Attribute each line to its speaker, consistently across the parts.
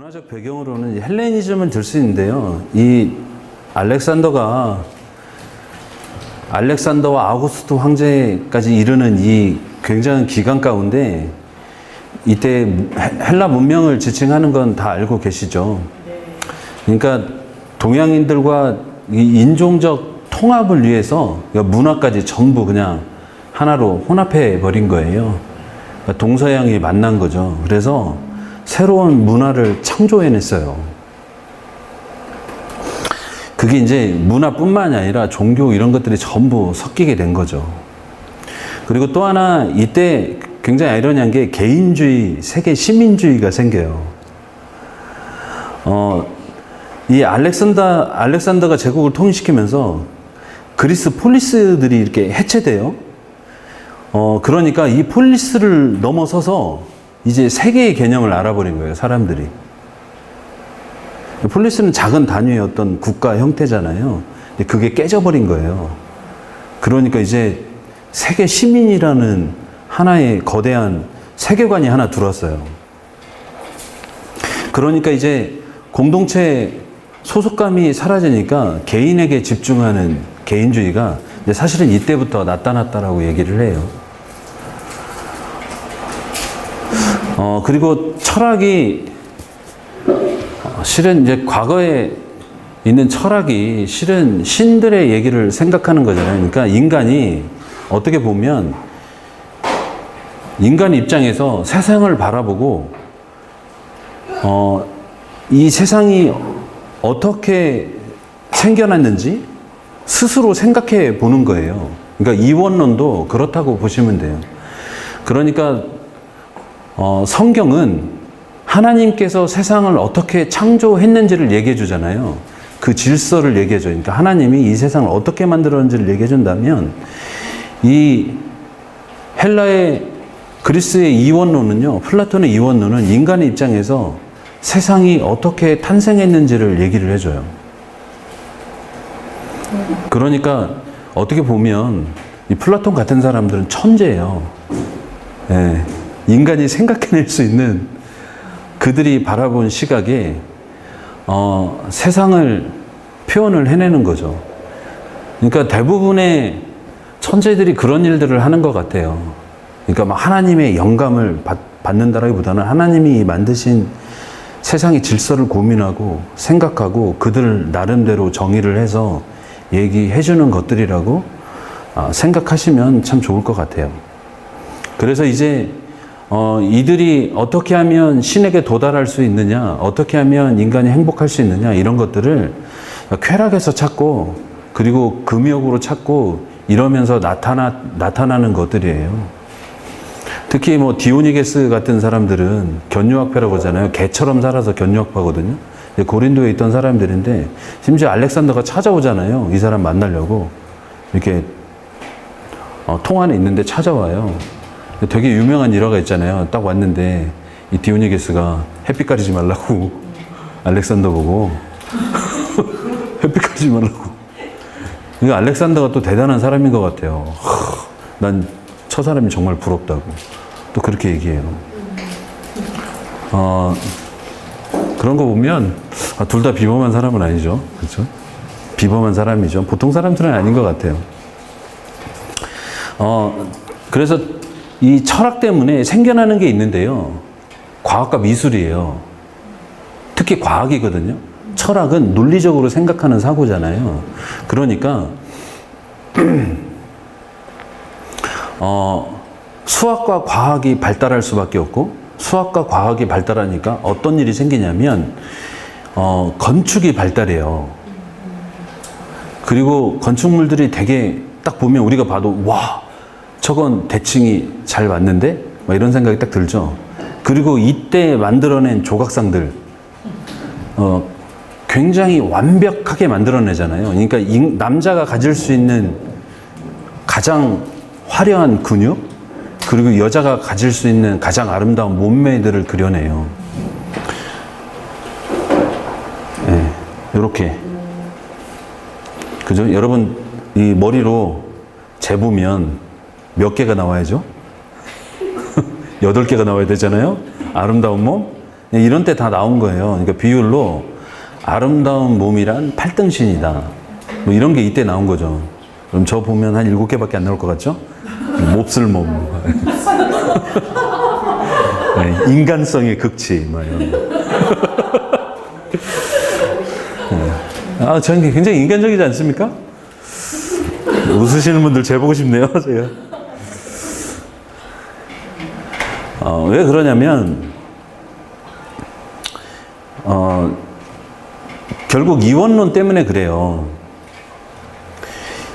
Speaker 1: 문화적 배경으로는 헬레니즘을 들 수 있는데요. 이 알렉산더와 아우구스트 황제까지 이르는 이 굉장한 기간 가운데 이때 헬라 문명을 지칭하는 건 다 알고 계시죠. 그러니까 동양인들과 이 인종적 통합을 위해서 문화까지 전부 그냥 하나로 혼합해 버린 거예요. 그러니까 동서양이 만난 거죠. 그래서 새로운 문화를 창조해냈어요. 그게 이제 문화뿐만이 아니라 종교 이런 것들이 전부 섞이게 된 거죠. 그리고 또 하나 이때 굉장히 아이러니한 게 개인주의, 세계 시민주의가 생겨요. 이 알렉산더가 제국을 통일시키면서 그리스 폴리스들이 이렇게 해체돼요. 그러니까 이 폴리스를 넘어서서 이제 세계의 개념을 알아버린 거예요, 사람들이. 폴리스는 작은 단위의 어떤 국가 형태잖아요. 근데 그게 깨져버린 거예요. 그러니까 이제 세계 시민이라는 하나의 거대한 세계관이 하나 들어왔어요. 그러니까 이제 공동체 소속감이 사라지니까 개인에게 집중하는 개인주의가 사실은 이때부터 나타났다라고 얘기를 해요. 그리고 철학이 실은 이제 과거에 있는 철학이 실은 신들의 얘기를 생각하는 거잖아요. 그러니까 인간이 어떻게 보면 인간 입장에서 세상을 바라보고 이 세상이 어떻게 생겨났는지 스스로 생각해 보는 거예요. 그러니까 이원론도 그렇다고 보시면 돼요. 그러니까 성경은 하나님께서 세상을 어떻게 창조했는지를 얘기해 주잖아요. 그 질서를 얘기해 줘요. 그러니까 하나님이 이 세상을 어떻게 만들었는지를 얘기해 준다면 이 그리스의 이원론은요, 플라톤의 이원론은 인간의 입장에서 세상이 어떻게 탄생했는지를 얘기를 해줘요. 그러니까 어떻게 보면 이 플라톤 같은 사람들은 천재예요. 네. 인간이 생각해낼 수 있는 그들이 바라본 시각에 세상을 표현을 해내는 거죠. 그러니까 대부분의 천재들이 그런 일들을 하는 것 같아요. 그러니까 막 하나님의 영감을 받는다라기보다는 하나님이 만드신 세상의 질서를 고민하고 생각하고 그들 나름대로 정의를 해서 얘기해 주는 것들이라고 생각하시면 참 좋을 것 같아요. 그래서 이제 이들이 어떻게 하면 신에게 도달할 수 있느냐, 어떻게 하면 인간이 행복할 수 있느냐, 이런 것들을 쾌락에서 찾고, 그리고 금욕으로 찾고, 이러면서 나타나는 것들이에요. 특히 뭐 디오니게스 같은 사람들은 견유학파라고 하잖아요. 개처럼 살아서 견유학파거든요. 고린도에 있던 사람들인데, 심지어 알렉산더가 찾아오잖아요. 이 사람 만나려고. 이렇게 통 안에 있는데 찾아와요. 되게 유명한 일화가 있잖아요. 딱 왔는데 이 디오니게스가 햇빛 가리지 말라고 알렉산더 보고 햇빛 가리지 말라고. 그러니까 알렉산더가 또 대단한 사람인 것 같아요. 난 저 사람이 정말 부럽다고 또 그렇게 얘기해요. 그런 거 보면 둘 다 비범한 사람은 아니죠. 그렇죠? 비범한 사람이죠. 보통 사람들은 아닌 것 같아요. 그래서 이 철학 때문에 생겨나는 게 있는데요. 과학과 미술이에요. 특히 과학이거든요. 철학은 논리적으로 생각하는 사고잖아요. 그러니까 수학과 과학이 발달할 수밖에 없고, 수학과 과학이 발달하니까 어떤 일이 생기냐면 건축이 발달해요. 그리고 건축물들이 되게 딱 보면 우리가 봐도 와, 저건 대칭이 잘 맞는데? 막 이런 생각이 딱 들죠. 그리고 이때 만들어낸 조각상들, 굉장히 완벽하게 만들어내잖아요. 그러니까 남자가 가질 수 있는 가장 화려한 근육, 그리고 여자가 가질 수 있는 가장 아름다운 몸매들을 그려내요. 네, 이렇게. 그죠? 여러분, 이 머리로 재보면 몇 개가 나와야죠? 8개가 나와야 되잖아요. 아름다운 몸, 이런 때 다 나온 거예요. 그러니까 비율로 아름다운 몸이란 8등신이다. 뭐 이런 게 이때 나온 거죠. 그럼 저 보면 한 7개밖에 안 나올 것 같죠? 몹쓸 몸. 네, 인간성의 극치. 막 이런 거. 아, 저는 굉장히 인간적이지 않습니까? 웃으시는 분들 제 보고 싶네요, 제가. 왜 그러냐면, 결국 이원론 때문에 그래요.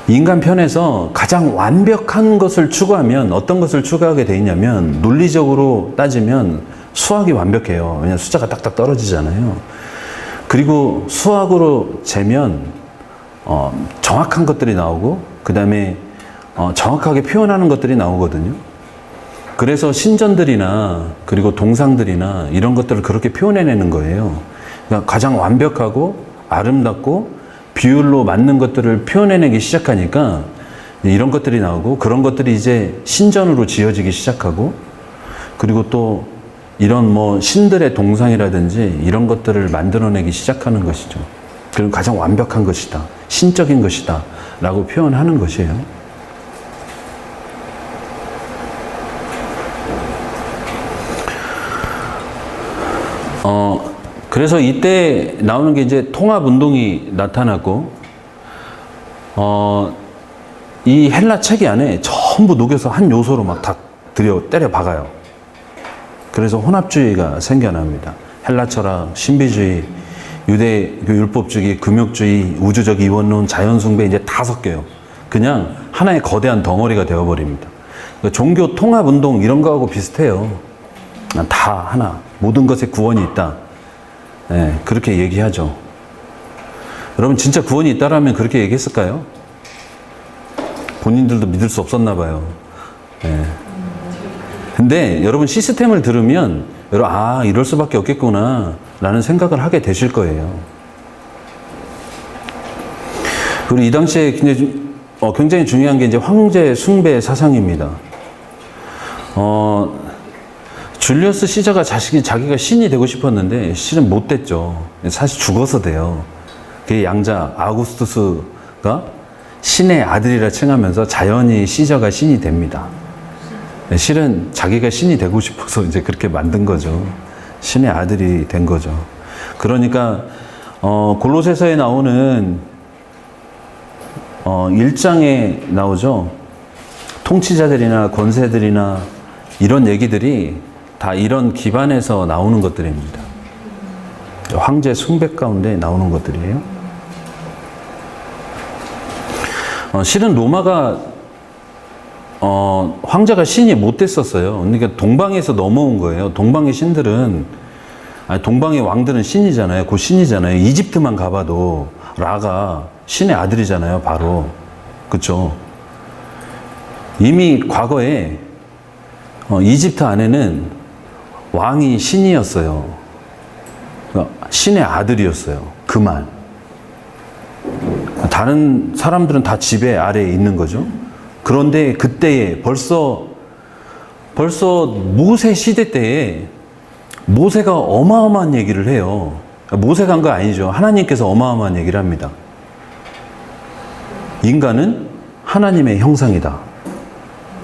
Speaker 1: 인간 편에서 가장 완벽한 것을 추구하면 어떤 것을 추구하게 돼 있냐면, 논리적으로 따지면 수학이 완벽해요. 왜냐하면 숫자가 딱딱 떨어지잖아요. 그리고 수학으로 재면 정확한 것들이 나오고, 그 다음에 정확하게 표현하는 것들이 나오거든요. 그래서 신전들이나 그리고 동상들이나 이런 것들을 그렇게 표현해내는 거예요. 그러니까 가장 완벽하고 아름답고 비율로 맞는 것들을 표현해내기 시작하니까 이런 것들이 나오고, 그런 것들이 이제 신전으로 지어지기 시작하고, 그리고 또 이런 뭐 신들의 동상이라든지 이런 것들을 만들어내기 시작하는 것이죠. 그리고 가장 완벽한 것이다, 신적인 것이다 라고 표현하는 것이에요. 그래서 이때 나오는 게 이제 통합운동이 나타났고, 이 헬라 체계 안에 전부 녹여서 한 요소로 막 다 때려 박아요. 그래서 혼합주의가 생겨납니다. 헬라 철학, 신비주의, 유대교 율법주의, 금욕주의, 우주적 이원론, 자연숭배 이제 다 섞여요. 그냥 하나의 거대한 덩어리가 되어버립니다. 그러니까 종교 통합운동 이런 거하고 비슷해요. 다 하나, 모든 것에 구원이 있다. 네, 그렇게 얘기하죠. 여러분 진짜 구원이 있다라면 그렇게 얘기했을까요? 본인들도 믿을 수 없었나 봐요. 네. 근데 여러분 시스템을 들으면 여러분 이럴 수밖에 없겠구나 라는 생각을 하게 되실 거예요. 그리고 이 당시에 굉장히 중요한 게 이제 황제 숭배 사상입니다. 줄리어스 시저가 자기가 신이 되고 싶었는데 실은 못 됐죠. 사실 죽어서 돼요. 그 양자 아우구스투스가 신의 아들이라 칭하면서 자연히 시저가 신이 됩니다. 실은 자기가 신이 되고 싶어서 이제 그렇게 만든 거죠. 신의 아들이 된 거죠. 그러니까 골로새서에 나오는 1장에 나오죠. 통치자들이나 권세들이나 이런 얘기들이 다 이런 기반에서 나오는 것들입니다. 황제 숭배 가운데 나오는 것들이에요. 실은 로마가 황제가 신이 못 됐었어요. 그러니까 동방에서 넘어온 거예요. 동방의 신들은, 동방의 왕들은 신이잖아요. 곧 신이잖아요. 이집트만 가봐도 라가 신의 아들이잖아요. 바로. 그쵸? 이미 과거에 이집트 안에는 왕이 신이었어요. 그러니까 신의 아들이었어요. 그만. 다른 사람들은 다 지배 아래에 있는 거죠. 그런데 그때에 벌써 모세 시대 때에 모세가 어마어마한 얘기를 해요. 모세가 한 거 아니죠. 하나님께서 어마어마한 얘기를 합니다. 인간은 하나님의 형상이다.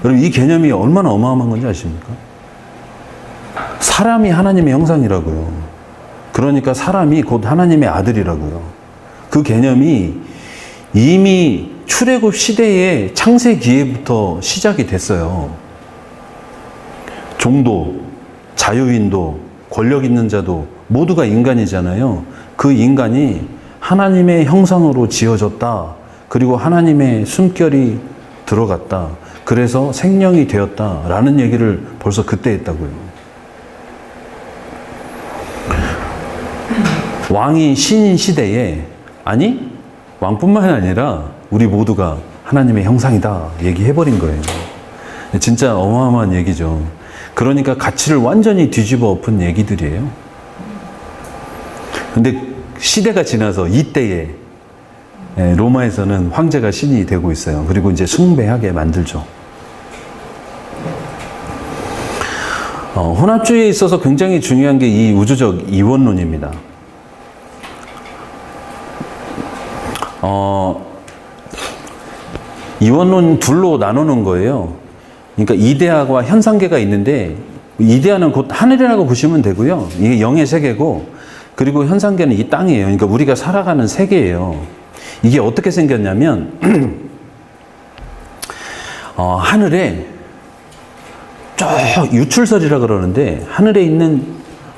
Speaker 1: 여러분 이 개념이 얼마나 어마어마한 건지 아십니까? 사람이 하나님의 형상이라고요. 그러니까 사람이 곧 하나님의 아들이라고요. 그 개념이 이미 출애굽 시대의 창세기에부터 시작이 됐어요. 종도, 자유인도, 권력 있는 자도 모두가 인간이잖아요. 그 인간이 하나님의 형상으로 지어졌다. 그리고 하나님의 숨결이 들어갔다. 그래서 생명이 되었다라는 얘기를 벌써 그때 했다고요. 왕이 신인 시대에, 아니 왕뿐만 아니라 우리 모두가 하나님의 형상이다 얘기해버린 거예요. 진짜 어마어마한 얘기죠. 그러니까 가치를 완전히 뒤집어 엎은 얘기들이에요. 근데 시대가 지나서 이때에 로마에서는 황제가 신이 되고 있어요. 그리고 이제 숭배하게 만들죠. 혼합주의에 있어서 굉장히 중요한 게 이 우주적 이원론입니다. 이원론 둘로 나누는 거예요. 그러니까 이데아와 현상계가 있는데, 이데아는 곧 하늘이라고 보시면 되고요. 이게 영의 세계고, 그리고 현상계는 이 땅이에요. 그러니까 우리가 살아가는 세계예요. 이게 어떻게 생겼냐면 하늘에 쭉 유출설이라 그러는데, 하늘에 있는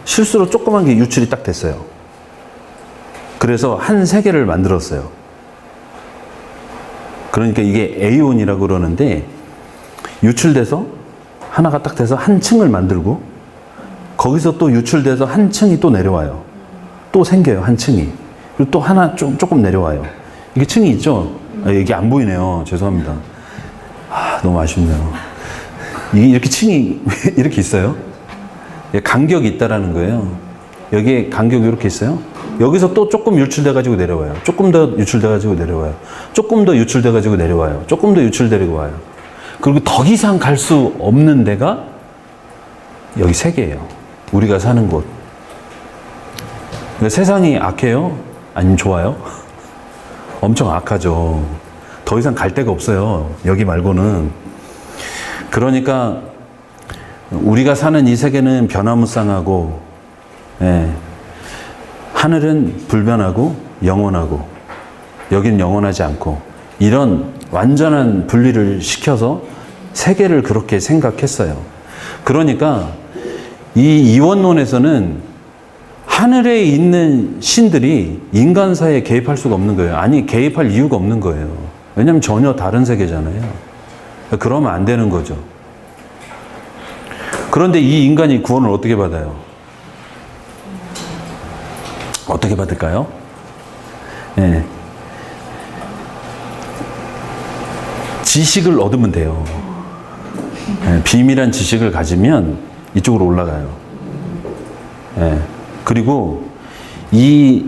Speaker 1: 실수로 조그만 게 유출이 딱 됐어요. 그래서 한 세계를 만들었어요. 그러니까 이게 에이온이라고 그러는데, 유출돼서 하나가 딱 돼서 한 층을 만들고, 거기서 또 유출돼서 한 층이 또 내려와요. 또 생겨요, 한 층이. 그리고 또 하나 조금 내려와요. 이게 층이 있죠? 이게 안 보이네요. 죄송합니다. 너무 아쉽네요. 이게 이렇게 층이 이렇게 있어요. 간격이 있다라는 거예요. 여기에 간격이 이렇게 있어요. 여기서 또 조금 유출돼가지고 내려와요. 조금 더 유출돼가지고 내려와요. 조금 더 유출돼가지고 내려와요. 조금 더 유출되고 와요. 그리고 더 이상 갈 수 없는 데가 여기 세계예요. 우리가 사는 곳. 그러니까 세상이 악해요? 아니면 좋아요? 엄청 악하죠. 더 이상 갈 데가 없어요. 여기 말고는. 그러니까 우리가 사는 이 세계는 변화무쌍하고, 하늘은 불변하고 영원하고, 여기는 영원하지 않고, 이런 완전한 분리를 시켜서 세계를 그렇게 생각했어요. 그러니까 이 이원론에서는 하늘에 있는 신들이 인간 사이에 개입할 수가 없는 거예요. 아니, 개입할 이유가 없는 거예요. 왜냐하면 전혀 다른 세계잖아요. 그러면 안 되는 거죠. 그런데 이 인간이 구원을 어떻게 받아요? 어떻게 받을까요? 지식을 얻으면 돼요. 비밀한 지식을 가지면 이쪽으로 올라가요. 그리고 이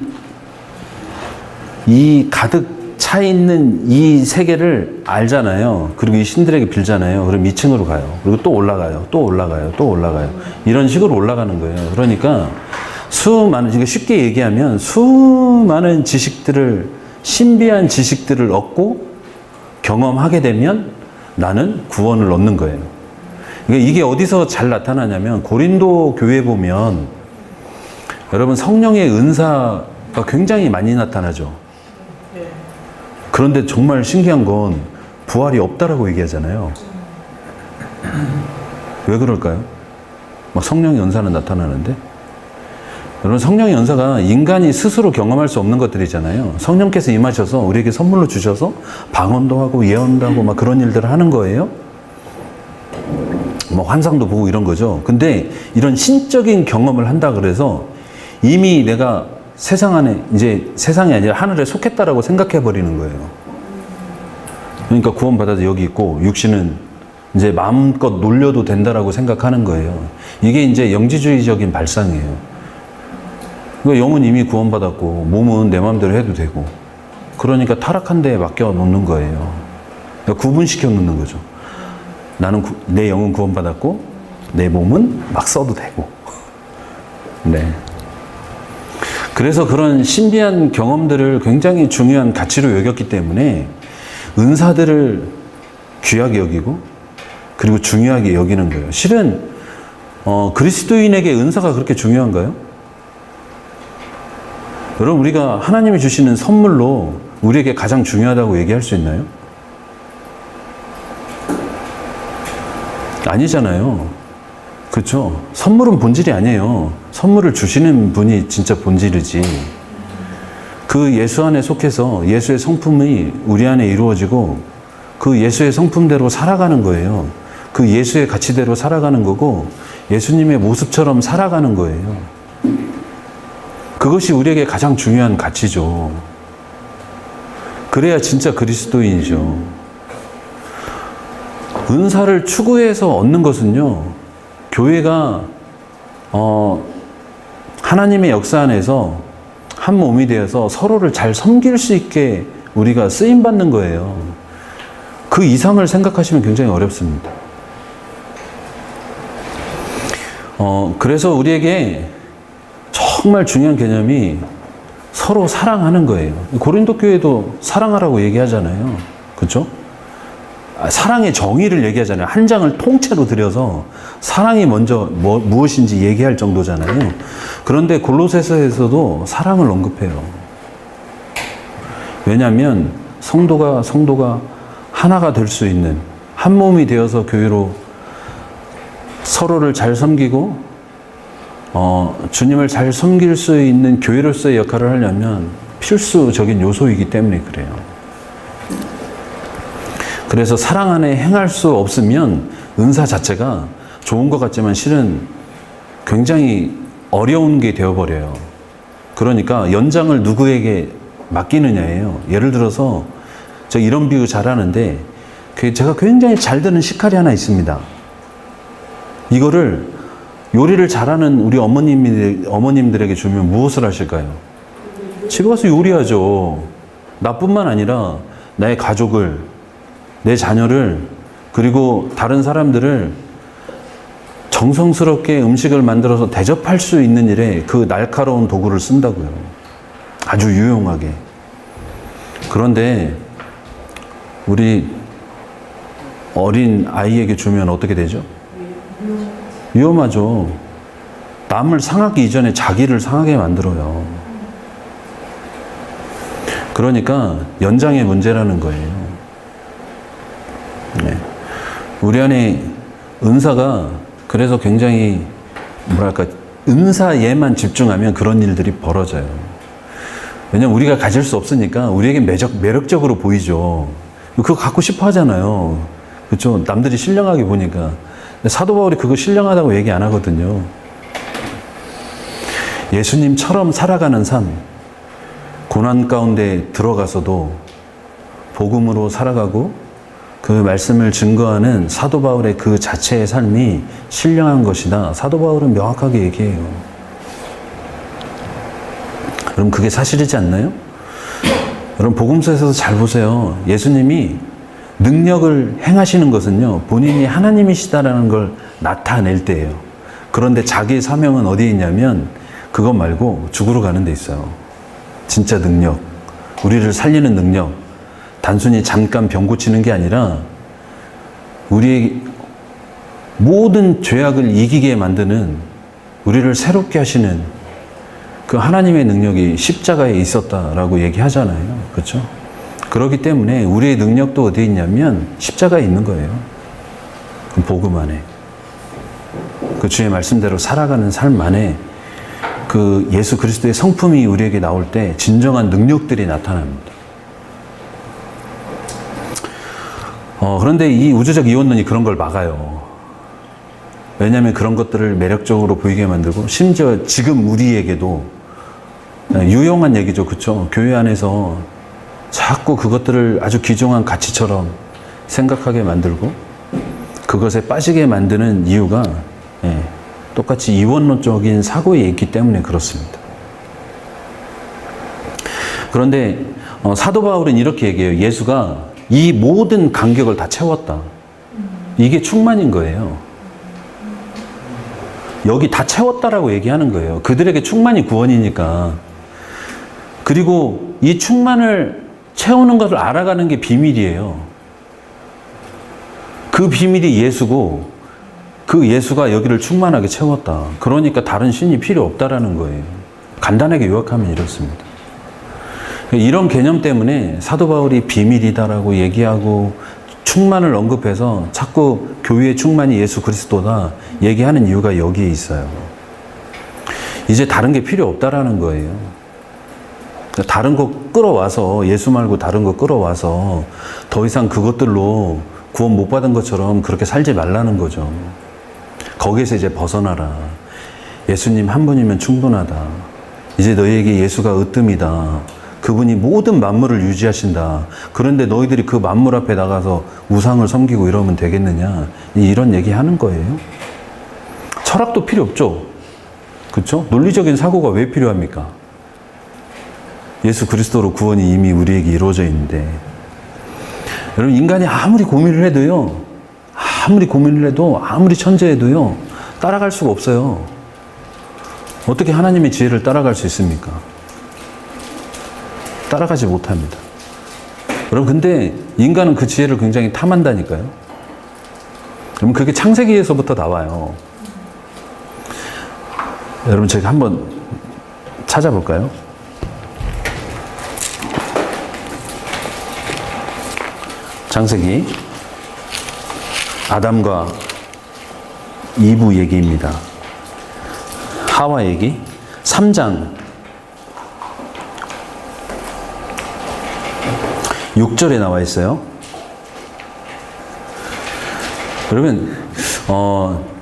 Speaker 1: 가득 차 있는 이 세계를 알잖아요. 그리고 이 신들에게 빌잖아요. 그럼 2층으로 가요. 그리고 또 올라가요. 또 올라가요. 또 올라가요. 이런 식으로 올라가는 거예요. 그러니까 그러니까 쉽게 얘기하면 수많은 지식들을, 신비한 지식들을 얻고 경험하게 되면 나는 구원을 얻는 거예요. 그러니까 이게 어디서 잘 나타나냐면, 고린도 교회 보면 여러분 성령의 은사가 굉장히 많이 나타나죠. 그런데 정말 신기한 건 부활이 없다라고 얘기하잖아요. 왜 그럴까요? 막 성령의 은사는 나타나는데, 여러분 성령의 은사가 인간이 스스로 경험할 수 없는 것들이잖아요. 성령께서 임하셔서 우리에게 선물로 주셔서 방언도 하고 예언도 하고 막 그런 일들을 하는 거예요. 뭐 환상도 보고 이런 거죠. 근데 이런 신적인 경험을 한다 그래서 이미 내가 세상 안에, 이제 세상이 아니라 하늘에 속했다라고 생각해 버리는 거예요. 그러니까 구원받아서 여기 있고 육신은 이제 마음껏 놀려도 된다라고 생각하는 거예요. 이게 이제 영지주의적인 발상이에요. 그러니까 영은 이미 구원받았고 몸은 내 마음대로 해도 되고, 그러니까 타락한 데에 맡겨 놓는 거예요. 그러니까 구분시켜 놓는 거죠. 내 영은 구원받았고 내 몸은 막 써도 되고. 네. 그래서 그런 신비한 경험들을 굉장히 중요한 가치로 여겼기 때문에 은사들을 귀하게 여기고, 그리고 중요하게 여기는 거예요. 실은 그리스도인에게 은사가 그렇게 중요한가요? 여러분, 우리가 하나님이 주시는 선물로 우리에게 가장 중요하다고 얘기할 수 있나요? 아니잖아요. 그렇죠? 선물은 본질이 아니에요. 선물을 주시는 분이 진짜 본질이지. 그 예수 안에 속해서 예수의 성품이 우리 안에 이루어지고 그 예수의 성품대로 살아가는 거예요. 그 예수의 가치대로 살아가는 거고 예수님의 모습처럼 살아가는 거예요. 그것이 우리에게 가장 중요한 가치죠. 그래야 진짜 그리스도인이죠. 은사를 추구해서 얻는 것은요, 교회가 하나님의 역사 안에서 한 몸이 되어서 서로를 잘 섬길 수 있게 우리가 쓰임받는 거예요. 그 이상을 생각하시면 굉장히 어렵습니다. 그래서 우리에게 정말 중요한 개념이 서로 사랑하는 거예요. 고린도 교회도 사랑하라고 얘기하잖아요. 그렇죠? 사랑의 정의를 얘기하잖아요. 한 장을 통째로 들여서 사랑이 먼저 무엇인지 얘기할 정도잖아요. 그런데 골로새서에서도 사랑을 언급해요. 왜냐하면 성도가 하나가 될 수 있는, 한 몸이 되어서 교회로 서로를 잘 섬기고 주님을 잘 섬길 수 있는 교회로서의 역할을 하려면 필수적인 요소이기 때문에 그래요. 그래서 사랑 안에 행할 수 없으면 은사 자체가 좋은 것 같지만 실은 굉장히 어려운 게 되어버려요. 그러니까 연장을 누구에게 맡기느냐예요. 예를 들어서 저 이런 비유 잘하는데 제가 굉장히 잘 드는 식칼이 하나 있습니다. 이거를 요리를 잘하는 우리 어머님들에게 주면 무엇을 하실까요? 집에 가서 요리하죠. 나뿐만 아니라 나의 가족을, 내 자녀를, 그리고 다른 사람들을 정성스럽게 음식을 만들어서 대접할 수 있는 일에 그 날카로운 도구를 쓴다고요. 아주 유용하게. 그런데 우리 어린 아이에게 주면 어떻게 되죠? 위험하죠. 남을 상하기 이전에 자기를 상하게 만들어요. 그러니까 연장의 문제라는 거예요. 네. 우리 안에 은사가 그래서 굉장히 뭐랄까 은사에만 집중하면 그런 일들이 벌어져요. 왜냐면 우리가 가질 수 없으니까 우리에게 매력적으로 보이죠. 그거 갖고 싶어 하잖아요. 그렇죠? 남들이 신령하게 보니까. 근데 사도 바울이 그거 신령하다고 얘기 안 하거든요. 예수님처럼 살아가는 삶, 고난 가운데 들어가서도 복음으로 살아가고 그 말씀을 증거하는 사도 바울의 그 자체의 삶이 신령한 것이다. 사도 바울은 명확하게 얘기해요. 그럼 그게 사실이지 않나요? 여러분 복음서에서도 잘 보세요. 예수님이 능력을 행하시는 것은요, 본인이 하나님이시다라는 걸 나타낼 때예요. 그런데 자기의 사명은 어디에 있냐면 그것 말고 죽으러 가는 데 있어요. 진짜 능력, 우리를 살리는 능력, 단순히 잠깐 병 고치는 게 아니라 우리의 모든 죄악을 이기게 만드는, 우리를 새롭게 하시는 그 하나님의 능력이 십자가에 있었다라고 얘기하잖아요. 그렇죠? 그렇기 때문에 우리의 능력도 어디에 있냐면 십자가에 있는 거예요. 그 복음 안에. 그 주의 말씀대로 살아가는 삶 안에 그 예수 그리스도의 성품이 우리에게 나올 때 진정한 능력들이 나타납니다. 그런데 이 우주적 이원론이 그런 걸 막아요. 왜냐하면 그런 것들을 매력적으로 보이게 만들고, 심지어 지금 우리에게도 유용한 얘기죠. 그렇죠? 교회 안에서 자꾸 그것들을 아주 귀중한 가치처럼 생각하게 만들고 그것에 빠지게 만드는 이유가 똑같이 이원론적인 사고에 있기 때문에 그렇습니다. 그런데 사도 바울은 이렇게 얘기해요. 예수가 이 모든 간격을 다 채웠다. 이게 충만인 거예요. 여기 다 채웠다라고 얘기하는 거예요. 그들에게 충만이 구원이니까. 그리고 이 충만을 채우는 것을 알아가는 게 비밀이에요. 그 비밀이 예수고, 그 예수가 여기를 충만하게 채웠다. 그러니까 다른 신이 필요 없다라는 거예요. 간단하게 요약하면 이렇습니다. 이런 개념 때문에 사도 바울이 비밀이다라고 얘기하고 충만을 언급해서 자꾸 교회의 충만이 예수 그리스도다 얘기하는 이유가 여기에 있어요. 이제 다른 게 필요 없다라는 거예요. 다른 거 끌어와서, 예수 말고 다른 거 끌어와서 더 이상 그것들로 구원 못 받은 것처럼 그렇게 살지 말라는 거죠. 거기에서 이제 벗어나라. 예수님 한 분이면 충분하다. 이제 너희에게 예수가 으뜸이다. 그분이 모든 만물을 유지하신다. 그런데 너희들이 그 만물 앞에 나가서 우상을 섬기고 이러면 되겠느냐. 이런 얘기 하는 거예요. 철학도 필요 없죠. 그렇죠? 논리적인 사고가 왜 필요합니까? 예수 그리스도로 구원이 이미 우리에게 이루어져 있는데. 여러분 인간이 아무리 고민을 해도요. 아무리 천재해도요. 따라갈 수가 없어요. 어떻게 하나님의 지혜를 따라갈 수 있습니까? 따라가지 못합니다. 여러분, 근데 인간은 그 지혜를 굉장히 탐한다니까요. 그럼 그게 창세기에서부터 나와요. 여러분, 제가 한번 찾아볼까요? 창세기, 아담과 이브 얘기입니다. 하와 얘기, 3장 6절에 나와 있어요. 그러면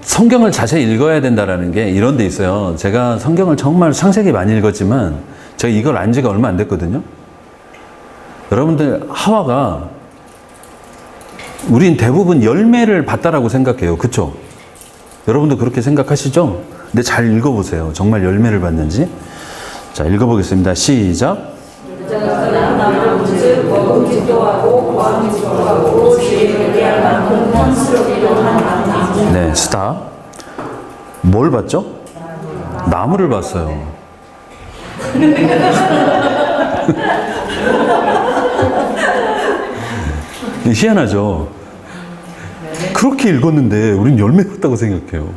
Speaker 1: 성경을 자세히 읽어야 된다라는 게 이런 데 있어요. 제가 성경을 정말 창세기 많이 읽었지만 제가 이걸 안 지가 얼마 안 됐거든요. 여러분들, 하와가 우린 대부분 열매를 봤다라고 생각해요. 그쵸? 여러분도 그렇게 생각하시죠? 근데 잘 읽어보세요. 정말 열매를 봤는지. 자, 읽어보겠습니다. 시작. 네, 스탑. 뭘 봤죠? 나무를 봤어요. 희한하죠? 그렇게 읽었는데 우린 열매 봤다고 생각해요.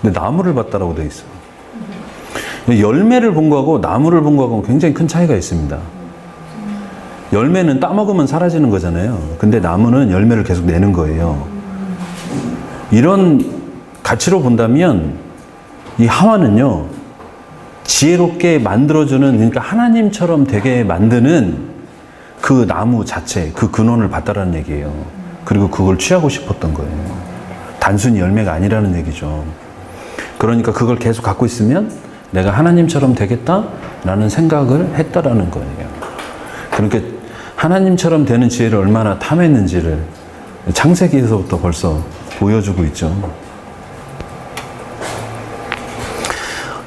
Speaker 1: 근데 나무를 봤다라고 돼 있어요. 열매를 본 거하고 나무를 본 거하고 굉장히 큰 차이가 있습니다. 열매는 따먹으면 사라지는 거잖아요. 근데 나무는 열매를 계속 내는 거예요. 이런 가치로 본다면 이 하와는요, 지혜롭게 만들어주는, 그러니까 하나님처럼 되게 만드는 그 나무 자체, 그 근원을 봤다라는 얘기예요. 그리고 그걸 취하고 싶었던 거예요. 단순히 열매가 아니라는 얘기죠. 그러니까 그걸 계속 갖고 있으면 내가 하나님처럼 되겠다라는 생각을 했다라는 거예요. 그러니까 하나님처럼 되는 지혜를 얼마나 탐했는지를 창세기에서부터 벌써 보여주고 있죠.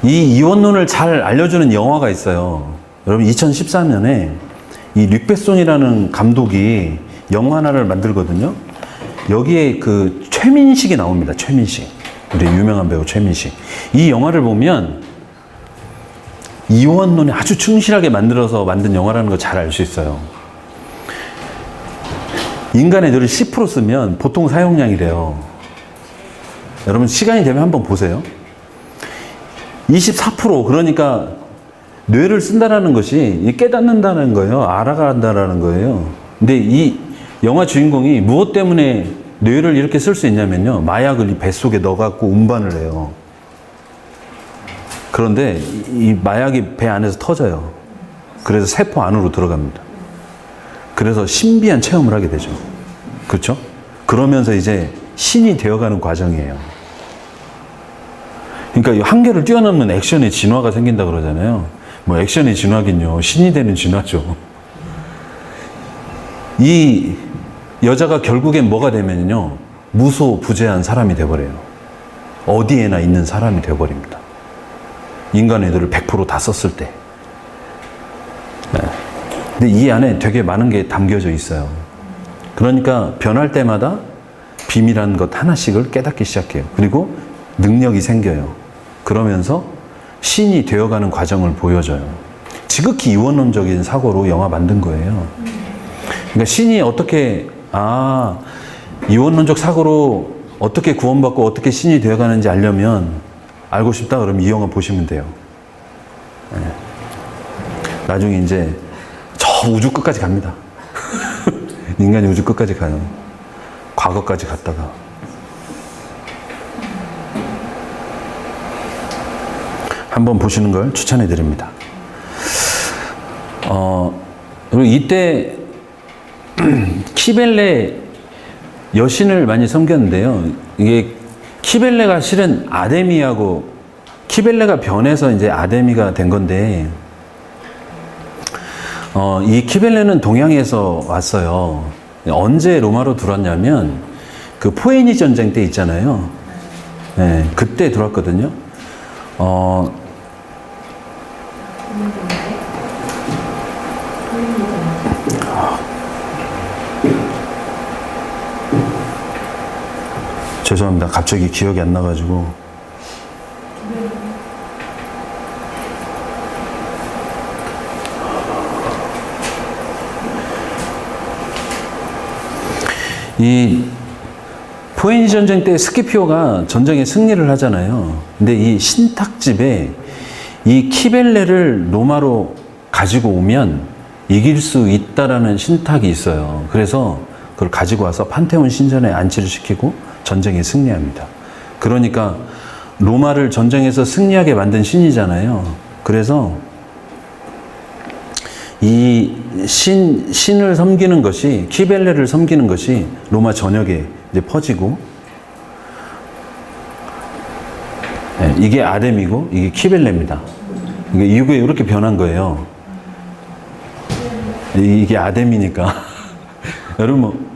Speaker 1: 이 이원론을 잘 알려주는 영화가 있어요. 여러분, 2014년에 이 릭베송이라는 감독이 영화 하나를 만들거든요. 여기에 그 최민식이 나옵니다. 최민식. 우리 유명한 배우 최민식. 이 영화를 보면 이원론에 아주 충실하게 만들어서 만든 영화라는 걸 잘 알 수 있어요. 인간의 뇌를 10% 쓰면 보통 사용량이래요. 여러분, 시간이 되면 한번 보세요. 24%, 그러니까 뇌를 쓴다라는 것이 깨닫는다는 거예요. 알아간다라는 거예요. 근데 이 영화 주인공이 무엇 때문에 뇌를 이렇게 쓸 수 있냐면요, 마약을 이 뱃속에 넣어갖고 운반을 해요. 그런데 이 마약이 배 안에서 터져요. 그래서 세포 안으로 들어갑니다. 그래서 신비한 체험을 하게 되죠. 그렇죠? 그러면서 이제 신이 되어가는 과정이에요. 그러니까 이 한계를 뛰어넘는 액션의 진화가 생긴다 그러잖아요. 뭐 액션의 진화긴요, 신이 되는 진화죠. 이 여자가 결국엔 뭐가 되면요, 무소부재한 사람이 돼버려요. 어디에나 있는 사람이 돼버립니다. 인간의 뇌를 100% 다 썼을 때. 네. 근데 이 안에 되게 많은 게 담겨져 있어요. 그러니까 변할 때마다 비밀한 것 하나씩을 깨닫기 시작해요. 그리고 능력이 생겨요. 그러면서 신이 되어가는 과정을 보여줘요. 지극히 이원론적인 사고로 영화 만든 거예요. 그러니까 신이 어떻게, 이원론적 사고로 어떻게 구원받고 어떻게 신이 되어가는지 알려면, 알고 싶다 그러면 이 영화 보시면 돼요. 네. 나중에 이제 저 우주 끝까지 갑니다. 인간이 우주 끝까지 가요. 과거까지 갔다가. 한번 보시는 걸 추천해 드립니다. 그리고 이때 키벨레 여신을 많이 섬겼는데요. 이게 키벨레가 실은 아데미하고, 키벨레가 변해서 이제 아데미가 된 건데, 이 키벨레는 동양에서 왔어요. 언제 로마로 들어왔냐면 그 포에니 전쟁 때 있잖아요. 네, 그때 들어왔거든요. 죄송합니다. 갑자기 기억이 안 나가지고. 이 포에니 전쟁 때 스키피오가 전쟁에 승리를 하잖아요. 근데 이 신탁집에 이 키벨레를 로마로 가지고 오면 이길 수 있다라는 신탁이 있어요. 그래서 그걸 가지고 와서 판테온 신전에 안치를 시키고 전쟁에 승리합니다. 그러니까 로마를 전쟁에서 승리하게 만든 신이잖아요. 그래서 이 신을 섬기는 것이, 키벨레를 섬기는 것이 로마 전역에 이제 퍼지고, 네, 이게 아뎀이고 이게 키벨레입니다. 이게 이렇게 변한 거예요. 이게 아뎀이니까. 여러분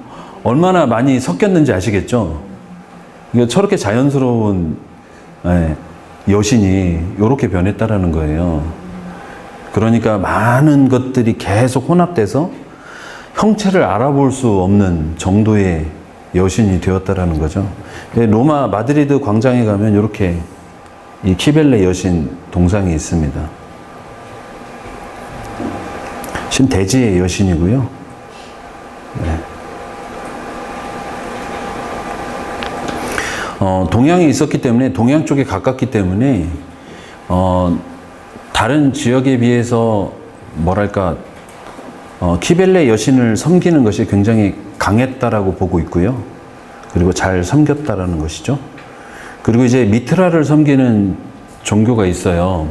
Speaker 1: 얼마나 많이 섞였는지 아시겠죠? 이게 저렇게 자연스러운 여신이 이렇게 변했다라는 거예요. 그러니까 많은 것들이 계속 혼합돼서 형체를 알아볼 수 없는 정도의 여신이 되었다라는 거죠. 로마 마드리드 광장에 가면 이렇게 이 키벨레 여신 동상이 있습니다. 신대지의 여신이고요. 네. 동양에 있었기 때문에, 동양 쪽에 가깝기 때문에 다른 지역에 비해서 뭐랄까 키벨레 여신을 섬기는 것이 굉장히 강했다라고 보고 있고요. 그리고 잘 섬겼다라는 것이죠. 그리고 이제 미트라를 섬기는 종교가 있어요.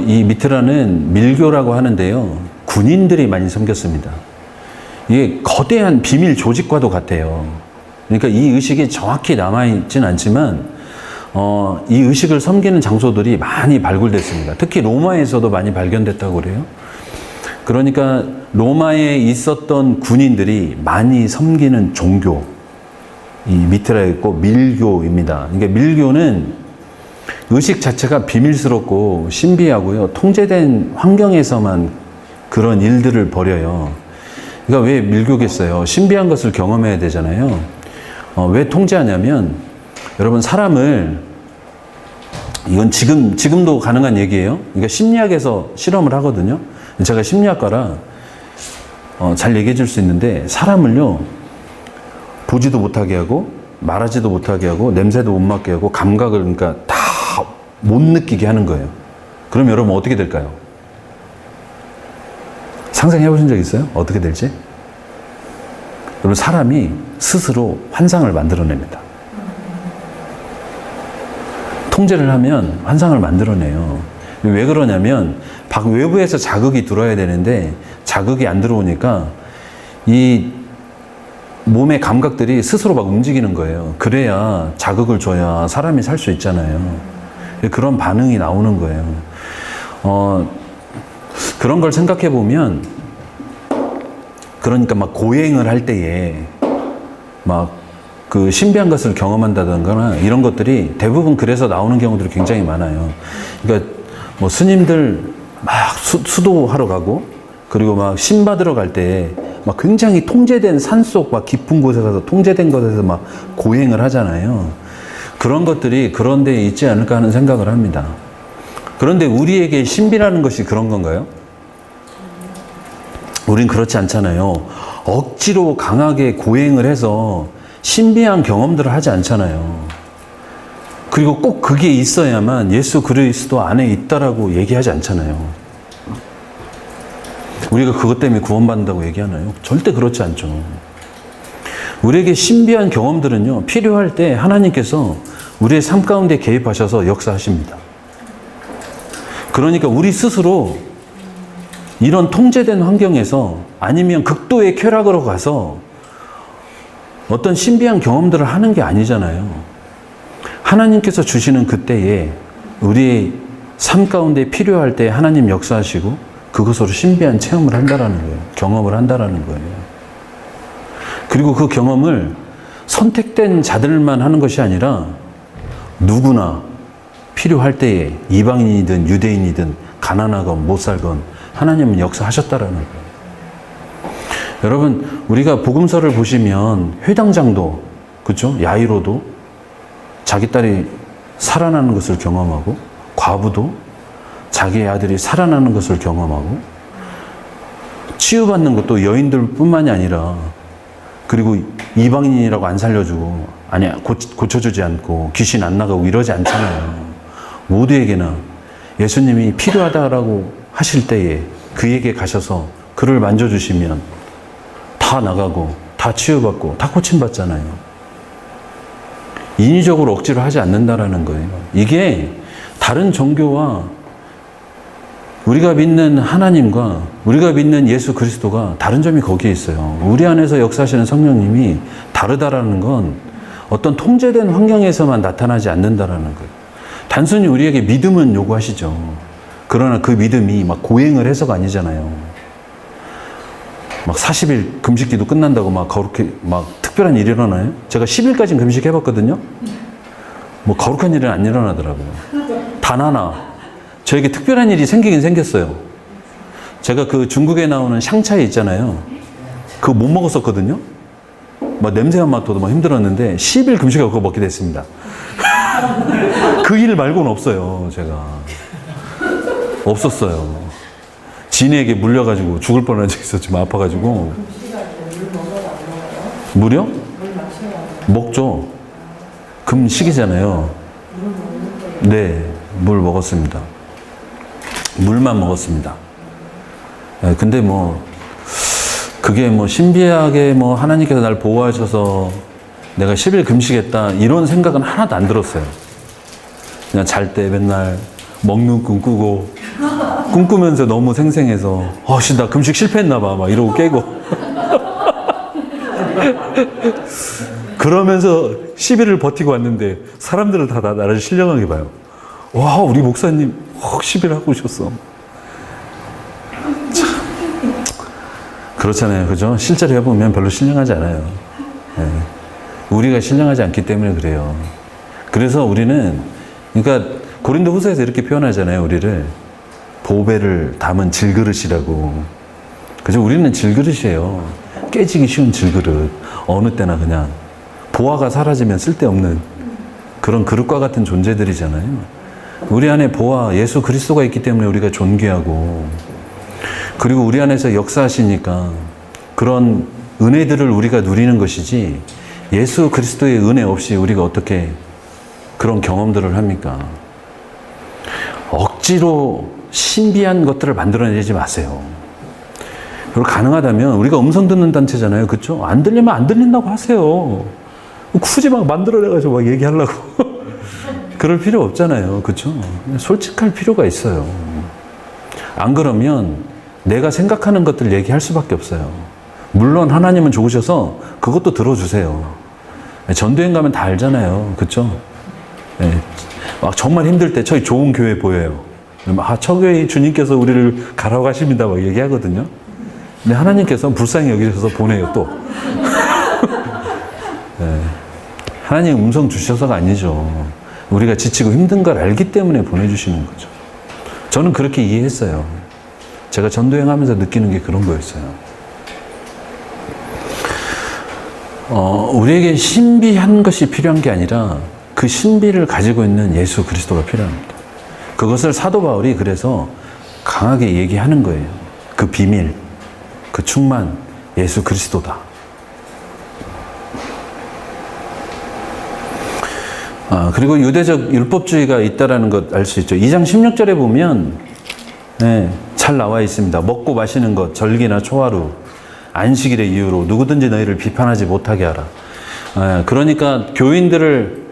Speaker 1: 이 미트라는 밀교라고 하는데요. 군인들이 많이 섬겼습니다. 이게 거대한 비밀 조직과도 같아요. 그러니까 이 의식이 정확히 남아있진 않지만 이 의식을 섬기는 장소들이 많이 발굴됐습니다. 특히 로마에서도 많이 발견됐다고 그래요. 그러니까 로마에 있었던 군인들이 많이 섬기는 종교, 이 미트라였고 밀교입니다. 그러니까 밀교는 의식 자체가 비밀스럽고 신비하고요. 통제된 환경에서만 그런 일들을 벌여요. 그러니까 왜 밀교겠어요? 신비한 것을 경험해야 되잖아요. 왜 통제하냐면, 여러분 사람을, 이건 지금도 가능한 얘기예요. 그러니까 심리학에서 실험을 하거든요. 제가 심리학과라 잘 얘기해 줄 수 있는데, 사람을요 보지도 못하게 하고 말하지도 못하게 하고 냄새도 못 맡게 하고 감각을 그러니까 다 못 느끼게 하는 거예요. 그럼 여러분 어떻게 될까요? 상상해 보신 적 있어요? 어떻게 될지? 여러분 사람이 스스로 환상을 만들어냅니다. 통제를 하면 환상을 만들어내요. 왜 그러냐면 외부에서 자극이 들어와야 되는데 자극이 안 들어오니까 이 몸의 감각들이 스스로 막 움직이는 거예요. 그래야 자극을 줘야 사람이 살 수 있잖아요. 그런 반응이 나오는 거예요. 그런 걸 생각해 보면, 그러니까 막 고행을 할 때에 막 그 신비한 것을 경험한다던가 이런 것들이 대부분 그래서 나오는 경우들이 굉장히 많아요. 그러니까 뭐 스님들 막 수도하러 가고, 그리고 막 신 받으러 갈 때 막 굉장히 통제된 산속 막 깊은 곳에 가서 통제된 곳에서 막 고행을 하잖아요. 그런 것들이 그런 데에 있지 않을까 하는 생각을 합니다. 그런데 우리에게 신비라는 것이 그런 건가요? 우린 그렇지 않잖아요. 억지로 강하게 고행을 해서 신비한 경험들을 하지 않잖아요. 그리고 꼭 그게 있어야만 예수 그리스도 안에 있다라고 얘기하지 않잖아요. 우리가 그것 때문에 구원받는다고 얘기하나요? 절대 그렇지 않죠. 우리에게 신비한 경험들은요, 필요할 때 하나님께서 우리의 삶 가운데 개입하셔서 역사하십니다. 그러니까 우리 스스로 이런 통제된 환경에서, 아니면 극도의 쾌락으로 가서 어떤 신비한 경험들을 하는 게 아니잖아요. 하나님께서 주시는 그때에 우리의 삶 가운데 필요할 때 하나님 역사하시고 그것으로 신비한 체험을 한다라는 거예요. 경험을 한다라는 거예요. 그리고 그 경험을 선택된 자들만 하는 것이 아니라 누구나 필요할 때에, 이방인이든 유대인이든 가난하건 못 살건 하나님은 역사하셨다라는 거예요. 여러분, 우리가 복음서를 보시면 회당장도, 그렇죠? 야이로도 자기 딸이 살아나는 것을 경험하고, 과부도 자기의 아들이 살아나는 것을 경험하고, 치유받는 것도 여인들 뿐만이 아니라 그리고 이방인이라고 안 살려주고, 아니야, 고쳐주지 않고, 귀신 안 나가고 이러지 않잖아요. 모두에게나 예수님이 필요하다라고 하실 때에 그에게 가셔서 그를 만져주시면 다 나가고, 다 치유받고, 다 고침받잖아요. 인위적으로 억지로 하지 않는다라는 거예요. 이게 다른 종교와 우리가 믿는 하나님과 우리가 믿는 예수 그리스도가 다른 점이 거기에 있어요. 우리 안에서 역사하시는 성령님이 다르다라는 건 어떤 통제된 환경에서만 나타나지 않는다라는 거예요. 단순히 우리에게 믿음은 요구하시죠. 그러나 그 믿음이 막 고행을 해서가 아니잖아요. 막 40일 금식기도 끝난다고 막 거룩해, 막 특별한 일이 일어나요? 제가 10일까지는 금식 해봤거든요? 뭐 거룩한 일은 안 일어나더라고요. 단 하나. 저에게 특별한 일이 생기긴 생겼어요. 제가 그 중국에 나오는 샹차이 있잖아요. 그거 못 먹었었거든요. 막 냄새만 맡아도 막 힘들었는데 10일 금식하고 그거 먹게 됐습니다. 그 일 말고는 없어요, 제가. 없었어요. 진에게 물려가지고 죽을 뻔한 적이 있었지만 아파가지고. 물이요? 먹죠. 금식이잖아요. 네, 물 먹었습니다. 물만 먹었습니다. 근데 뭐 그게 뭐 신비하게 뭐 하나님께서 날 보호하셔서 내가 10일 금식했다 이런 생각은 하나도 안 들었어요. 그냥 잘 때 맨날 먹는 꿈 꾸고 꿈꾸면서 너무 생생해서 나 금식 실패했나 봐 막 이러고 깨고 그러면서 10일을 버티고 왔는데 사람들은 다 나를 신령하게 봐요. 와, 우리 목사님 10일 하고 오셨어. 참, 그렇잖아요, 그죠? 실제로 해보면 별로 신령하지 않아요. 네. 우리가 신령하지 않기 때문에 그래요. 그래서 우리는, 그러니까 고린도 후서에서 이렇게 표현하잖아요, 우리를. 보배를 담은 질그릇이라고. 그죠? 우리는 질그릇이에요. 깨지기 쉬운 질그릇. 어느 때나 그냥 보화가 사라지면 쓸데없는 그런 그릇과 같은 존재들이잖아요. 우리 안에 보화 예수 그리스도가 있기 때문에 우리가 존귀하고, 그리고 우리 안에서 역사하시니까 그런 은혜들을 우리가 누리는 것이지, 예수 그리스도의 은혜 없이 우리가 어떻게 그런 경험들을 합니까? 억지로 신비한 것들을 만들어내지 마세요. 그리고 가능하다면, 우리가 음성 듣는 단체잖아요, 그렇죠? 안 들리면 안 들린다고 하세요. 굳이 막 만들어내가지고 막 얘기하려고 그럴 필요 없잖아요, 그렇죠? 솔직할 필요가 있어요. 안 그러면 내가 생각하는 것들 얘기할 수밖에 없어요. 물론 하나님은 좋으셔서 그것도 들어주세요. 전도행 가면 다 알잖아요, 그렇죠? 네. 막 정말 힘들 때 저희 좋은 교회 보여요. 저 교회 주님께서 우리를 가라고 하십니다 막 얘기하거든요. 근데 하나님께서 불쌍히 여기셔서 보내요, 또. 네. 하나님 음성 주셔서가 아니죠. 우리가 지치고 힘든 걸 알기 때문에 보내주시는 거죠. 저는 그렇게 이해했어요. 제가 전도행하면서 느끼는 게 그런 거였어요. 우리에게 신비한 것이 필요한 게 아니라 그 신비를 가지고 있는 예수 그리스도가 필요합니다. 그것을 사도 바울이 그래서 강하게 얘기하는 거예요. 그 비밀, 그 충만, 예수 그리스도다. 그리고 유대적 율법주의가 있다는 것 알 수 있죠. 2장 16절에 보면 잘 나와 있습니다. 먹고 마시는 것, 절기나 초하루, 안식일의 이유로 누구든지 너희를 비판하지 못하게 하라. 그러니까 교인들을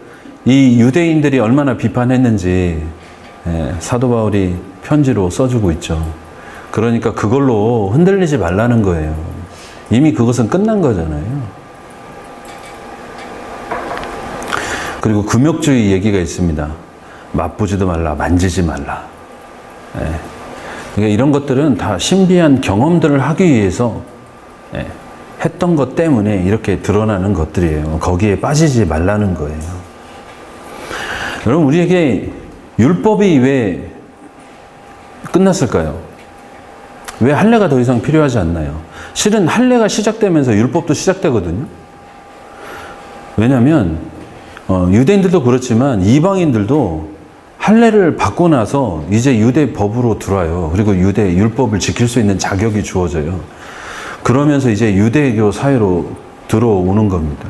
Speaker 1: 이 유대인들이 얼마나 비판했는지 사도 바울이 편지로 써주고 있죠. 그러니까 그걸로 흔들리지 말라는 거예요. 이미 그것은 끝난 거잖아요. 그리고 금욕주의 얘기가 있습니다. 맛보지도 말라, 만지지 말라. 그러니까 이런 것들은 다 신비한 경험들을 하기 위해서 했던 것 때문에 이렇게 드러나는 것들이에요. 거기에 빠지지 말라는 거예요. 여러분, 우리에게 율법이 왜 끝났을까요? 왜 할례가 더 이상 필요하지 않나요? 실은 할례가 시작되면서 율법도 시작되거든요. 왜냐하면 유대인들도 그렇지만 이방인들도 할례를 받고 나서 이제 유대 법으로 들어와요. 그리고 유대 율법을 지킬 수 있는 자격이 주어져요. 그러면서 이제 유대교 사회로 들어오는 겁니다.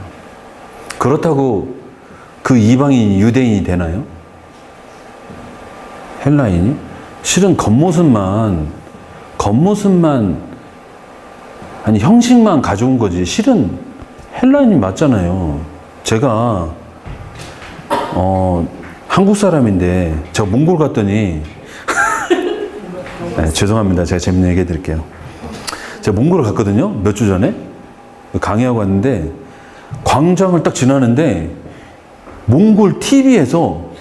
Speaker 1: 그렇다고 그 이방인이 유대인이 되나요? 헬라인이? 실은 겉모습만 아니 형식만 가져온 거지 실은 헬라인이 맞잖아요. 제가 한국 사람인데 제가 몽골 갔더니 네, 죄송합니다. 제가 재밌는 얘기 해드릴게요. 제가 몽골을 갔거든요. 몇 주 전에 강의하고 왔는데 광장을 딱 지나는데 몽골 TV에서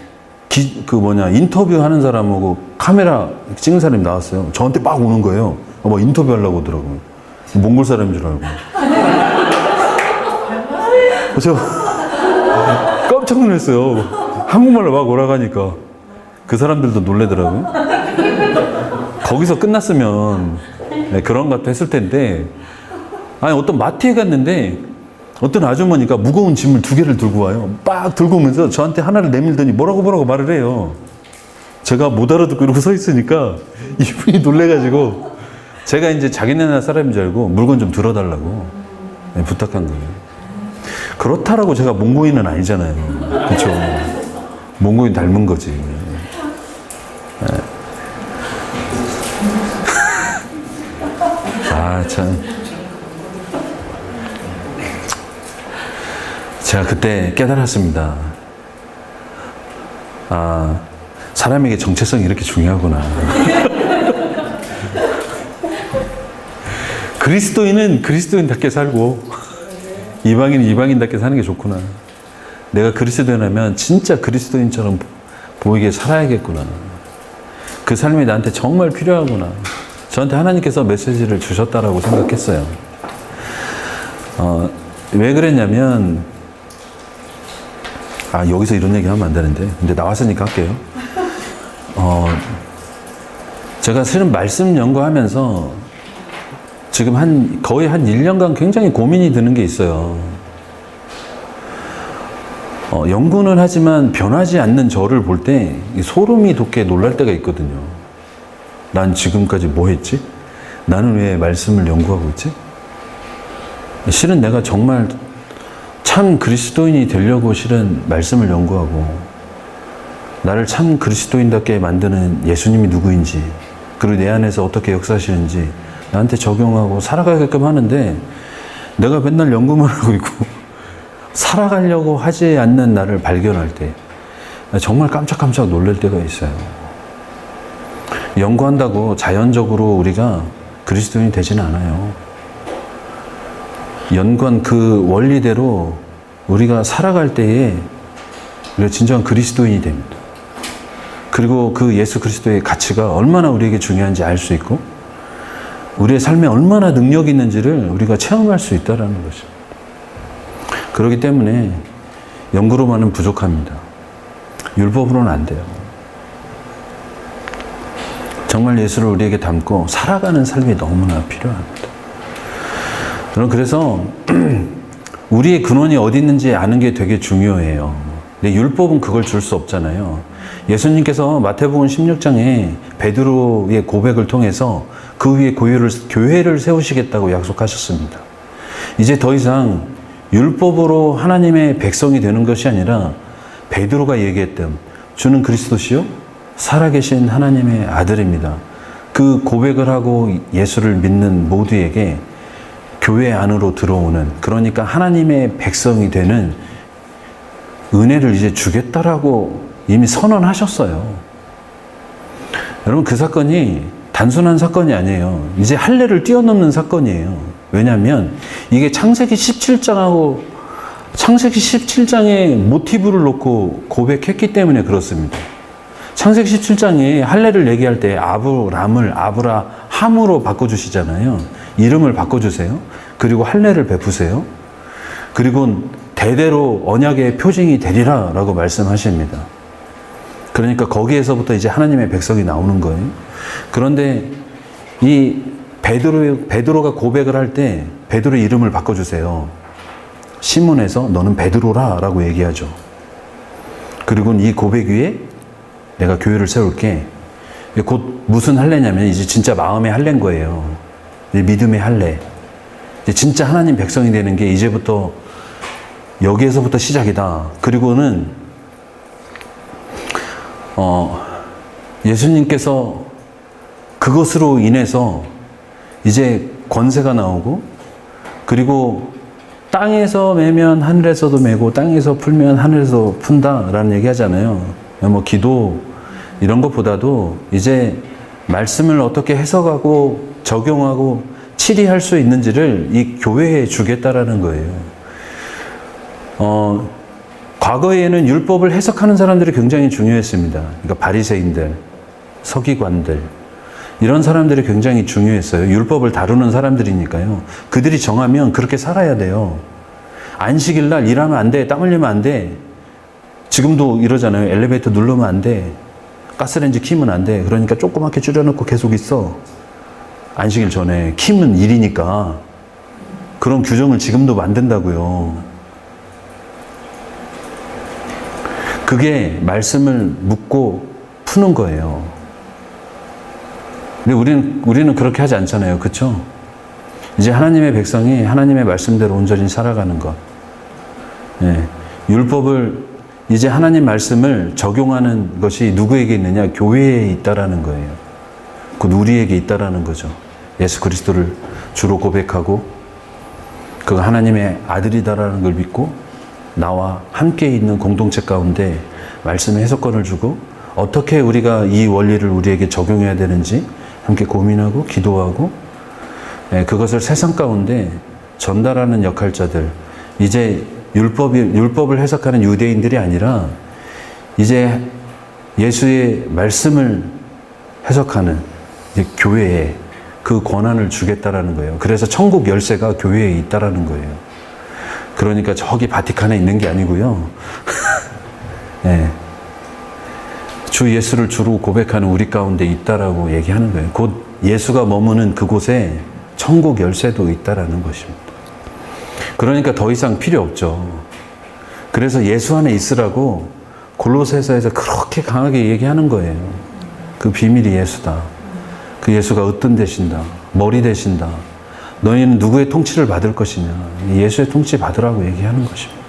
Speaker 1: 인터뷰하는 사람하고 카메라 찍는 사람이 나왔어요. 저한테 막 오는 거예요. 뭐 인터뷰 하려고 오더라고요. 몽골 사람인 줄 알고. 제가 깜짝 놀랐어요. 한국말로 막 오라가니까 그 사람들도 놀래더라고요. 거기서 끝났으면 그런 것도 했을 텐데, 아니 어떤 마트에 갔는데 어떤 아주머니가 무거운 짐을 2개를 들고 와요. 빡 들고 오면서 저한테 하나를 내밀더니 뭐라고 말을 해요. 제가 못 알아듣고 이러고 서 있으니까 이분이 놀래가지고 제가 이제 자기네 나라 사람인 줄 알고 물건 좀 들어달라고 부탁한 거예요. 그렇다라고 제가 몽고인은 아니잖아요. 그렇죠? 몽고인 닮은 거지. 아, 참. 제가 그때 깨달았습니다. 아, 사람에게 정체성이 이렇게 중요하구나. 그리스도인은 그리스도인답게 살고, 이방인은 이방인답게 사는 게 좋구나. 내가 그리스도인이라면 진짜 그리스도인처럼 보이게 살아야겠구나. 그 삶이 나한테 정말 필요하구나. 저한테 하나님께서 메시지를 주셨다라고 생각했어요. 왜 그랬냐면, 여기서 이런 얘기 하면 안 되는데, 근데 나왔으니까 할게요. 제가 실은 말씀 연구하면서 지금 거의 한 1년간 굉장히 고민이 드는 게 있어요. 연구는 하지만 변하지 않는 저를 볼 때 소름이 돋게 놀랄 때가 있거든요. 난 지금까지 뭐 했지? 나는 왜 말씀을 연구하고 있지? 실은 내가 정말 참 그리스도인이 되려고 실은 말씀을 연구하고 나를 참 그리스도인답게 만드는 예수님이 누구인지 그리고 내 안에서 어떻게 역사하시는지 나한테 적용하고 살아가게끔 하는데 내가 맨날 연구만 하고 있고 살아가려고 하지 않는 나를 발견할 때 정말 깜짝깜짝 놀랄 때가 있어요. 연구한다고 자연적으로 우리가 그리스도인이 되지는 않아요. 연구한 그 원리대로 우리가 살아갈 때에 우리가 진정한 그리스도인이 됩니다. 그리고 그 예수 그리스도의 가치가 얼마나 우리에게 중요한지 알 수 있고 우리의 삶에 얼마나 능력이 있는지를 우리가 체험할 수 있다는 것이죠. 그렇기 때문에 연구로만은 부족합니다. 율법으로는 안 돼요. 정말 예수를 우리에게 담고 살아가는 삶이 너무나 필요합니다. 그래서 우리의 근원이 어디 있는지 아는 게 되게 중요해요. 근데 율법은 그걸 줄 수 없잖아요. 예수님께서 마태복음 16장에 베드로의 고백을 통해서 그 위에 교회를 세우시겠다고 약속하셨습니다. 이제 더 이상 율법으로 하나님의 백성이 되는 것이 아니라 베드로가 얘기했던 주는 그리스도시요 살아계신 하나님의 아들입니다. 그 고백을 하고 예수를 믿는 모두에게 교회 안으로 들어오는, 그러니까 하나님의 백성이 되는 은혜를 이제 주겠다라고 이미 선언하셨어요. 여러분, 그 사건이 단순한 사건이 아니에요. 이제 할례를 뛰어넘는 사건이에요. 왜냐하면 이게 창세기 17장의 모티브를 놓고 고백했기 때문에 그렇습니다. 창세기 17장에 할례를 얘기할 때 아브람을 아브라함으로 바꿔주시잖아요. 이름을 바꿔주세요. 그리고 할례를 베푸세요. 그리고 대대로 언약의 표징이 되리라 라고 말씀하십니다. 그러니까 거기에서부터 이제 하나님의 백성이 나오는 거예요. 그런데 이 베드로가 고백을 할 때 베드로의 이름을 바꿔주세요. 시몬에서 너는 베드로라 라고 얘기하죠. 그리고 이 고백 위에 내가 교회를 세울게. 곧 무슨 할례냐면 이제 진짜 마음의 할례인 거예요. 믿음의 할례. 이제 진짜 하나님 백성이 되는 게 이제부터 여기에서부터 시작이다. 그리고는 예수님께서 그것으로 인해서 이제 권세가 나오고, 그리고 땅에서 매면 하늘에서도 매고 땅에서 풀면 하늘에서 푼다라는 얘기 하잖아요. 뭐 기도 이런 것보다도 이제 말씀을 어떻게 해석하고 적용하고 치리할 수 있는지를 이 교회에 주겠다라는 거예요. 과거에는 율법을 해석하는 사람들이 굉장히 중요했습니다. 그러니까 바리새인들, 서기관들, 이런 사람들이 굉장히 중요했어요. 율법을 다루는 사람들이니까요. 그들이 정하면 그렇게 살아야 돼요. 안식일 날 일하면 안 돼, 땀 흘리면 안 돼. 지금도 이러잖아요. 엘리베이터 누르면 안 돼, 가스레인지 키면 안 돼. 그러니까 조그맣게 줄여놓고 계속 있어. 안식일 전에 키면 일이니까. 그런 규정을 지금도 만든다고요. 그게 말씀을 묻고 푸는 거예요. 근데 우리는 그렇게 하지 않잖아요. 그렇죠? 이제 하나님의 백성이 하나님의 말씀대로 온전히 살아가는 것. 예. 율법을, 이제 하나님 말씀을 적용하는 것이 누구에게 있느냐? 교회에 있다라는 거예요. 곧 우리에게 있다라는 거죠. 예수 그리스도를 주로 고백하고 그가 하나님의 아들이다라는 걸 믿고 나와 함께 있는 공동체 가운데 말씀의 해석권을 주고 어떻게 우리가 이 원리를 우리에게 적용해야 되는지 함께 고민하고 기도하고, 그것을 세상 가운데 전달하는 역할자들, 이제 율법을 해석하는 유대인들이 아니라 이제 예수의 말씀을 해석하는 이제 교회에 그 권한을 주겠다라는 거예요. 그래서 천국 열쇠가 교회에 있다라는 거예요. 그러니까 저기 바티칸에 있는 게 아니고요. 네. 주 예수를 주로 고백하는 우리 가운데 있다라고 얘기하는 거예요. 곧 예수가 머무는 그곳에 천국 열쇠도 있다라는 것입니다. 그러니까 더 이상 필요 없죠. 그래서 예수 안에 있으라고 골로새서에서 그렇게 강하게 얘기하는 거예요. 그 비밀이 예수다. 그 예수가 으뜸 되신다. 머리 되신다. 너희는 누구의 통치를 받을 것이냐. 예수의 통치 받으라고 얘기하는 것입니다.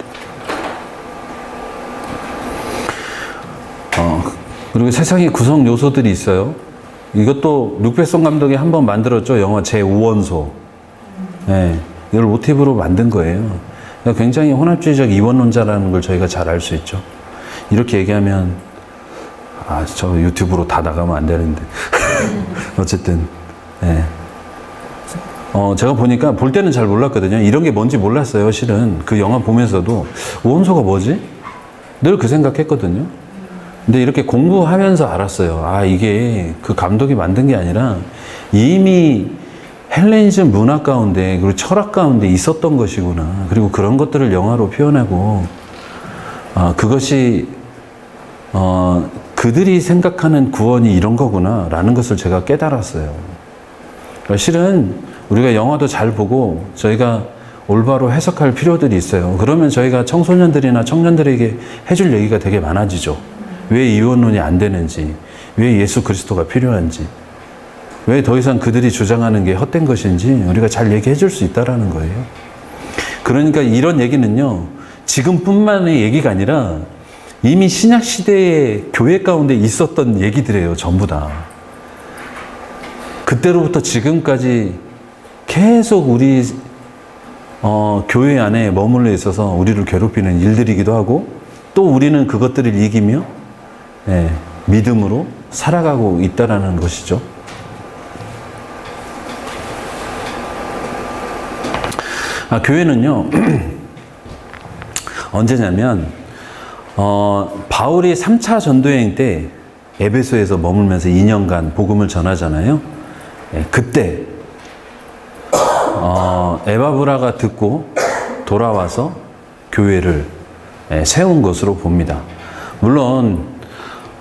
Speaker 1: 그리고 세상에 구성 요소들이 있어요. 이것도 룩베송 감독이 한번 만들었죠. 영화 제5원소. 네, 이걸 모티브로 만든 거예요. 그러니까 굉장히 혼합주의적 이원론자라는 걸 저희가 잘 알 수 있죠. 이렇게 얘기하면 저 유튜브로 다 나가면 안 되는데 어쨌든 네. 제가 보니까 볼 때는 잘 몰랐거든요. 이런 게 뭔지 몰랐어요. 실은 그 영화 보면서도 원소가 뭐지? 늘 그 생각했거든요. 근데 이렇게 공부하면서 알았어요. 이게 그 감독이 만든 게 아니라 이미 헬레니즘 문화 가운데 그리고 철학 가운데 있었던 것이구나. 그리고 그런 것들을 영화로 표현하고 그것이 그들이 생각하는 구원이 이런 거구나 라는 것을 제가 깨달았어요. 그러니까 실은 우리가 영화도 잘 보고 저희가 올바로 해석할 필요들이 있어요. 그러면 저희가 청소년들이나 청년들에게 해줄 얘기가 되게 많아지죠. 왜 이원론이 안 되는지, 왜 예수 그리스도가 필요한지, 왜 더 이상 그들이 주장하는 게 헛된 것인지 우리가 잘 얘기해 줄 수 있다라는 거예요. 그러니까 이런 얘기는요, 지금뿐만의 얘기가 아니라 이미 신약 시대의 교회 가운데 있었던 얘기들이에요. 전부 다. 그때로부터 지금까지 계속 우리 교회 안에 머물러 있어서 우리를 괴롭히는 일들이기도 하고, 또 우리는 그것들을 이기며 믿음으로 살아가고 있다라는 것이죠. 교회는요 언제냐면 바울이 3차 전도여행 때 에베소에서 머물면서 2년간 복음을 전하잖아요. 그때 에바브라가 듣고 돌아와서 교회를 세운 것으로 봅니다. 물론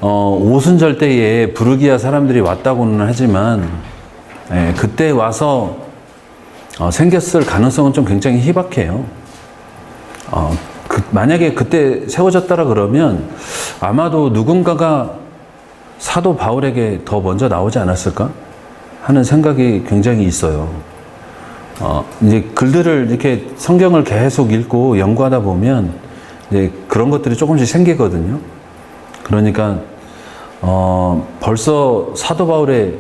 Speaker 1: 오순절 때에 부르기아 사람들이 왔다고는 하지만 그때 와서 생겼을 가능성은 좀 굉장히 희박해요. 만약에 그때 세워졌다라 그러면 아마도 누군가가 사도 바울에게 더 먼저 나오지 않았을까 하는 생각이 굉장히 있어요. 이제 글들을 이렇게 성경을 계속 읽고 연구하다 보면 이제 그런 것들이 조금씩 생기거든요. 그러니까 벌써 사도 바울의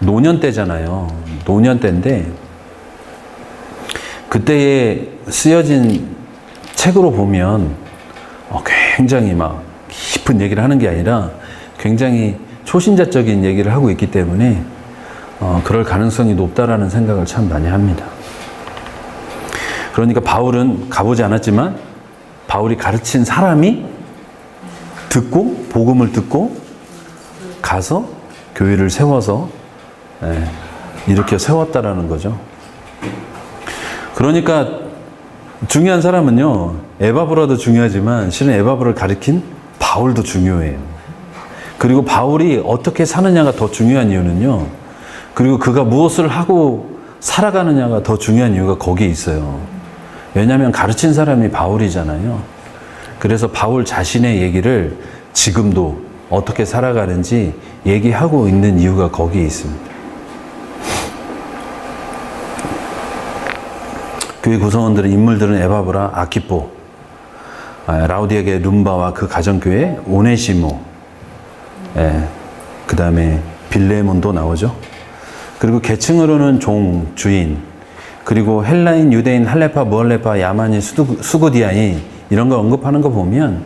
Speaker 1: 노년 때잖아요. 노년 때인데 그때에 쓰여진 책으로 보면 굉장히 막 깊은 얘기를 하는 게 아니라 굉장히 초신자적인 얘기를 하고 있기 때문에 그럴 가능성이 높다라는 생각을 참 많이 합니다. 그러니까 바울은 가보지 않았지만 바울이 가르친 사람이 듣고 복음을 듣고 가서 교회를 세워서 일으켜 세웠다라는 거죠. 그러니까 중요한 사람은요, 에바브라도 중요하지만 실은 에바브를 가르친 바울도 중요해요. 그리고 바울이 어떻게 사느냐가 더 중요한 이유는요, 그리고 그가 무엇을 하고 살아가느냐가 더 중요한 이유가 거기에 있어요. 왜냐하면 가르친 사람이 바울이잖아요. 그래서 바울 자신의 얘기를 지금도 어떻게 살아가는지 얘기하고 있는 이유가 거기에 있습니다. 교회 구성원들의 인물들은 에바브라, 아키포, 라우디아계 룸바와 그 가정교회 오네시모, 그 다음에 빌레몬도 나오죠. 그리고 계층으로는 종, 주인, 그리고 헬라인, 유대인, 할레파, 무할레파, 야만인, 수구디아인 이런 거 언급하는 거 보면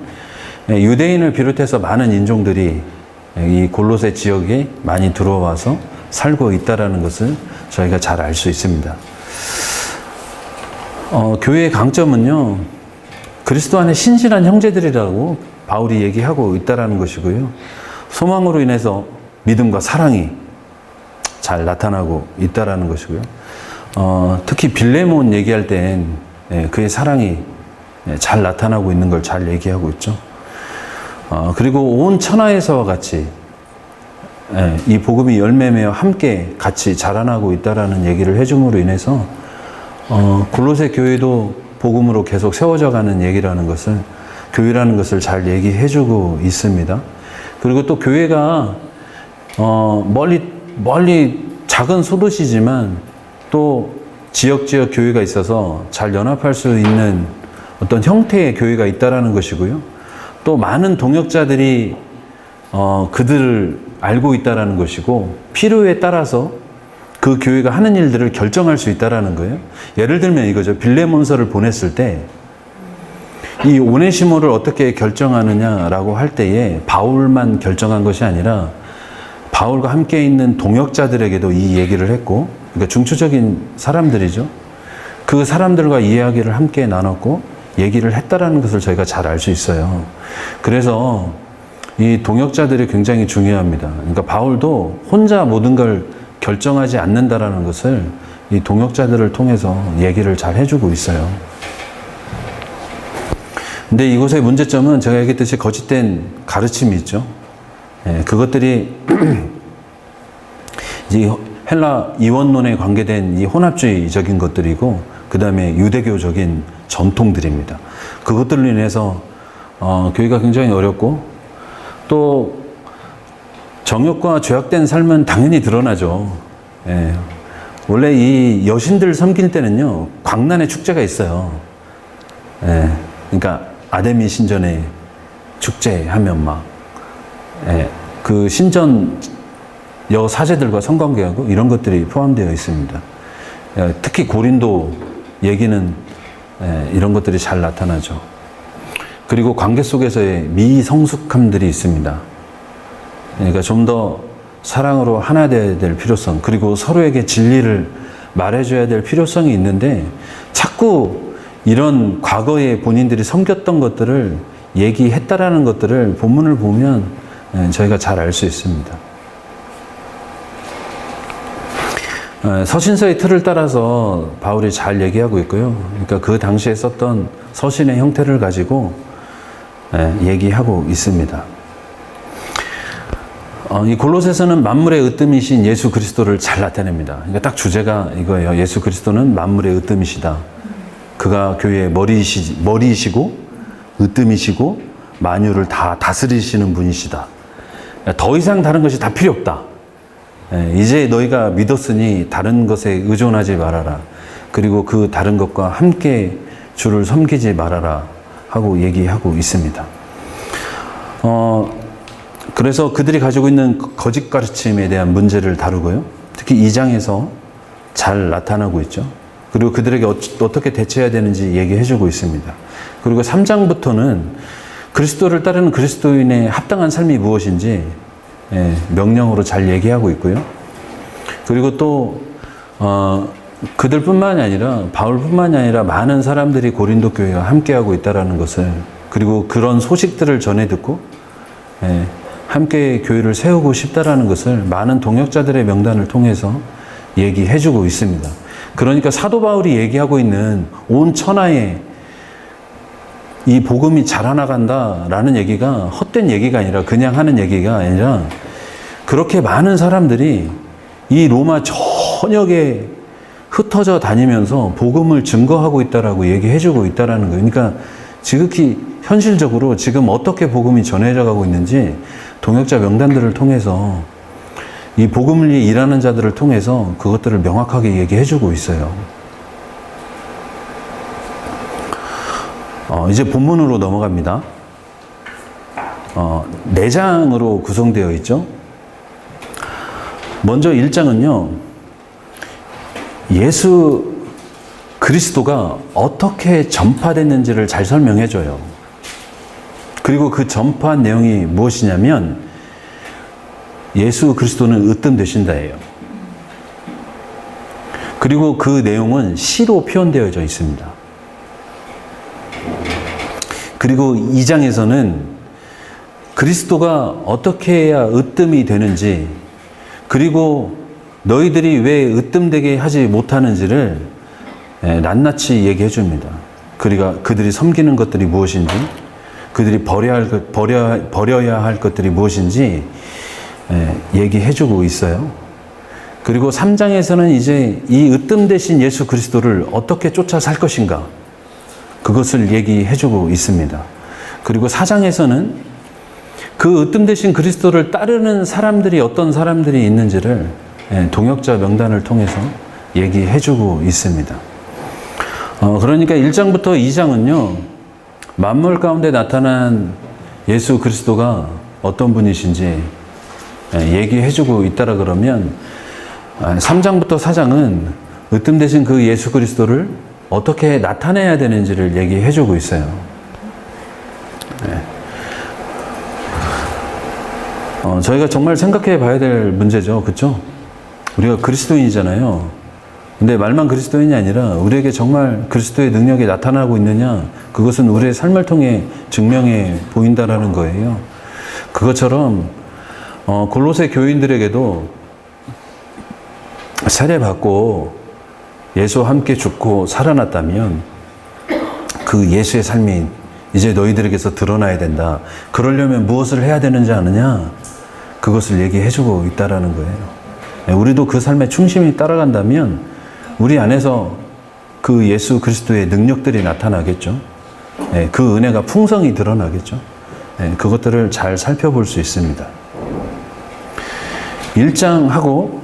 Speaker 1: 유대인을 비롯해서 많은 인종들이 이 골로새 지역에 많이 들어와서 살고 있다는 것을 저희가 잘 알 수 있습니다. 교회의 강점은요, 그리스도 안에 신실한 형제들이라고 바울이 얘기하고 있다는 것이고요. 소망으로 인해서 믿음과 사랑이 잘 나타나고 있다는 것이고요. 특히 빌레몬 얘기할 땐 그의 사랑이 잘 나타나고 있는 걸 잘 얘기하고 있죠. 그리고 온 천하에서와 같이 이 복음이 열매매어 함께 같이 자라나고 있다는 얘기를 해줌으로 인해서 골로새 교회도 복음으로 계속 세워져 가는 얘기라는 것을, 교회라는 것을 잘 얘기해주고 있습니다. 그리고 또 교회가 멀리 작은 소도시지만 또 지역 교회가 있어서 잘 연합할 수 있는 어떤 형태의 교회가 있다라는 것이고요. 또 많은 동역자들이 그들을 알고 있다라는 것이고, 필요에 따라서 그 교회가 하는 일들을 결정할 수 있다라는 거예요. 예를 들면 이거죠. 빌레몬서를 보냈을 때 이 오네시모를 어떻게 결정하느냐라고 할 때에 바울만 결정한 것이 아니라 바울과 함께 있는 동역자들에게도 이 얘기를 했고, 그러니까 중추적인 사람들이죠. 그 사람들과 이야기를 함께 나눴고 얘기를 했다라는 것을 저희가 잘 알 수 있어요. 그래서 이 동역자들이 굉장히 중요합니다. 그러니까 바울도 혼자 모든 걸 결정하지 않는다라는 것을 이 동역자들을 통해서 얘기를 잘 해주고 있어요. 근데 이곳의 문제점은 제가 얘기했듯이 거짓된 가르침이 있죠. 그것들이 이 헬라 이원론에 관계된 이 혼합주의적인 것들이고, 그 다음에 유대교적인 전통들입니다. 그것들로 인해서 교회가 굉장히 어렵고, 또 정욕과 죄악된 삶은 당연히 드러나죠. 원래 이 여신들 섬길 때는요, 광란의 축제가 있어요. 그러니까 아데미 신전의 축제하면 막 그 신전 여사제들과 성관계하고 이런 것들이 포함되어 있습니다. 특히 고린도 얘기는 이런 것들이 잘 나타나죠. 그리고 관계 속에서의 미성숙함들이 있습니다. 그러니까 좀 더 사랑으로 하나 되어야 될 필요성, 그리고 서로에게 진리를 말해줘야 될 필요성이 있는데, 자꾸 이런 과거에 본인들이 섬겼던 것들을 얘기했다라는 것들을 본문을 보면 저희가 잘 알 수 있습니다. 서신서의 틀을 따라서 바울이 잘 얘기하고 있고요. 그러니까 그 당시에 썼던 서신의 형태를 가지고 얘기하고 있습니다. 이 골로새서는 만물의 으뜸이신 예수 그리스도를 잘 나타냅니다. 그러니까 딱 주제가 이거예요. 예수 그리스도는 만물의 으뜸이시다. 그가 교회의 머리이시고 으뜸이시고 만유를 다 다스리시는 분이시다. 더 이상 다른 것이 다 필요 없다. 이제 너희가 믿었으니 다른 것에 의존하지 말아라. 그리고 그 다른 것과 함께 주를 섬기지 말아라 하고 얘기하고 있습니다. 그래서 그들이 가지고 있는 거짓 가르침에 대한 문제를 다루고요. 특히 2장에서 잘 나타나고 있죠. 그리고 그들에게 어떻게 대처해야 되는지 얘기해주고 있습니다. 그리고 3장부터는 그리스도를 따르는 그리스도인의 합당한 삶이 무엇인지 명령으로 잘 얘기하고 있고요. 그리고 또 그들뿐만이 아니라 바울뿐만이 아니라 많은 사람들이 고린도 교회와 함께하고 있다는 것을, 그리고 그런 소식들을 전해 듣고 함께 교회를 세우고 싶다라는 것을 많은 동역자들의 명단을 통해서 얘기해주고 있습니다. 그러니까 사도 바울이 얘기하고 있는 온 천하에 이 복음이 자라나간다라는 얘기가 헛된 얘기가 아니라, 그냥 하는 얘기가 아니라, 그렇게 많은 사람들이 이 로마 전역에 흩어져 다니면서 복음을 증거하고 있다라고 얘기해주고 있다라는 거예요. 그러니까 지극히 현실적으로 지금 어떻게 복음이 전해져 가고 있는지 동역자 명단들을 통해서, 이 복음을 위해 일하는 자들을 통해서 그것들을 명확하게 얘기해주고 있어요. 이제 본문으로 넘어갑니다. 4장으로 구성되어 있죠. 먼저 1장은요, 예수 그리스도가 어떻게 전파됐는지를 잘 설명해줘요. 그리고 그 전파한 내용이 무엇이냐면, 예수 그리스도는 으뜸되신다예요. 그리고 그 내용은 시로 표현되어져 있습니다. 그리고 2장에서는 그리스도가 어떻게 해야 으뜸이 되는지, 그리고 너희들이 왜 으뜸되게 하지 못하는지를 낱낱이 얘기해 줍니다. 그들이 섬기는 것들이 무엇인지, 그들이 버려야 할 것들이 무엇인지 얘기해 주고 있어요. 그리고 3장에서는 이제 이 으뜸 되신 예수 그리스도를 어떻게 쫓아 살 것인가, 그것을 얘기해 주고 있습니다. 그리고 4장에서는 그 으뜸 되신 그리스도를 따르는 사람들이 어떤 사람들이 있는지를 동역자 명단을 통해서 얘기해 주고 있습니다. 그러니까 1장부터 2장은요, 만물 가운데 나타난 예수 그리스도가 어떤 분이신지 얘기해 주고 있다라 그러면, 3장부터 4장은 으뜸 되신 그 예수 그리스도를 어떻게 나타내야 되는지를 얘기해 주고 있어요. 저희가 정말 생각해 봐야 될 문제죠. 그렇죠? 우리가 그리스도인이잖아요. 근데 말만 그리스도인이 아니라 우리에게 정말 그리스도의 능력이 나타나고 있느냐, 그것은 우리의 삶을 통해 증명해 보인다라는 거예요. 그것처럼 골로새 교인들에게도 세례받고 예수와 함께 죽고 살아났다면 그 예수의 삶이 이제 너희들에게서 드러나야 된다. 그러려면 무엇을 해야 되는지 아느냐? 그것을 얘기해주고 있다라는 거예요. 우리도 그 삶에 충실히 따라간다면 우리 안에서 그 예수 그리스도의 능력들이 나타나겠죠. 그 은혜가 풍성히 드러나겠죠. 그것들을 잘 살펴볼 수 있습니다. 1장하고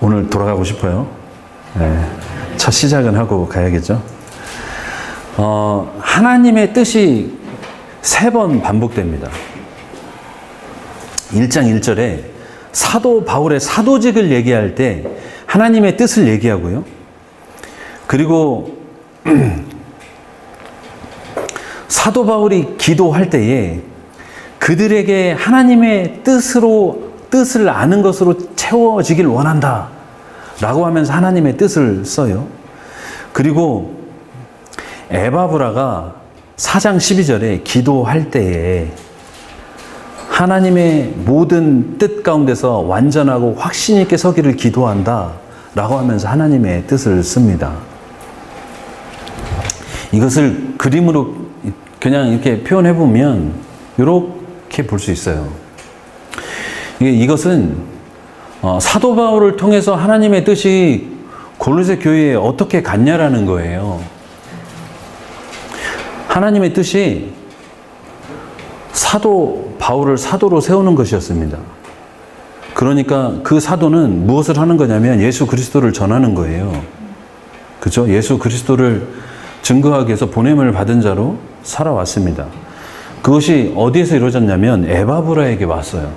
Speaker 1: 오늘 돌아가고 싶어요. 첫 시작은 하고 가야겠죠. 하나님의 뜻이 3번 반복됩니다. 1장 1절에 사도 바울의 사도직을 얘기할 때 하나님의 뜻을 얘기하고요. 그리고 사도 바울이 기도할 때에 그들에게 하나님의 뜻을 아는 것으로 채워지길 원한다 라고 하면서 하나님의 뜻을 써요. 그리고 에바브라가 4장 12절에 기도할 때에 하나님의 모든 뜻 가운데서 완전하고 확신 있게 서기를 기도한다 라고 하면서 하나님의 뜻을 씁니다. 이것을 그림으로 그냥 이렇게 표현해 보면 이렇게 볼 수 있어요. 이것은 사도 바울을 통해서 하나님의 뜻이 골로새 교회에 어떻게 갔냐라는 거예요. 하나님의 뜻이 사도 바울을 사도로 세우는 것이었습니다. 그러니까 그 사도는 무엇을 하는 거냐면 예수 그리스도를 전하는 거예요. 그죠? 예수 그리스도를 증거하기 위해서 보냄을 받은 자로 살아왔습니다. 그것이 어디에서 이루어졌냐면 에바브라에게 왔어요.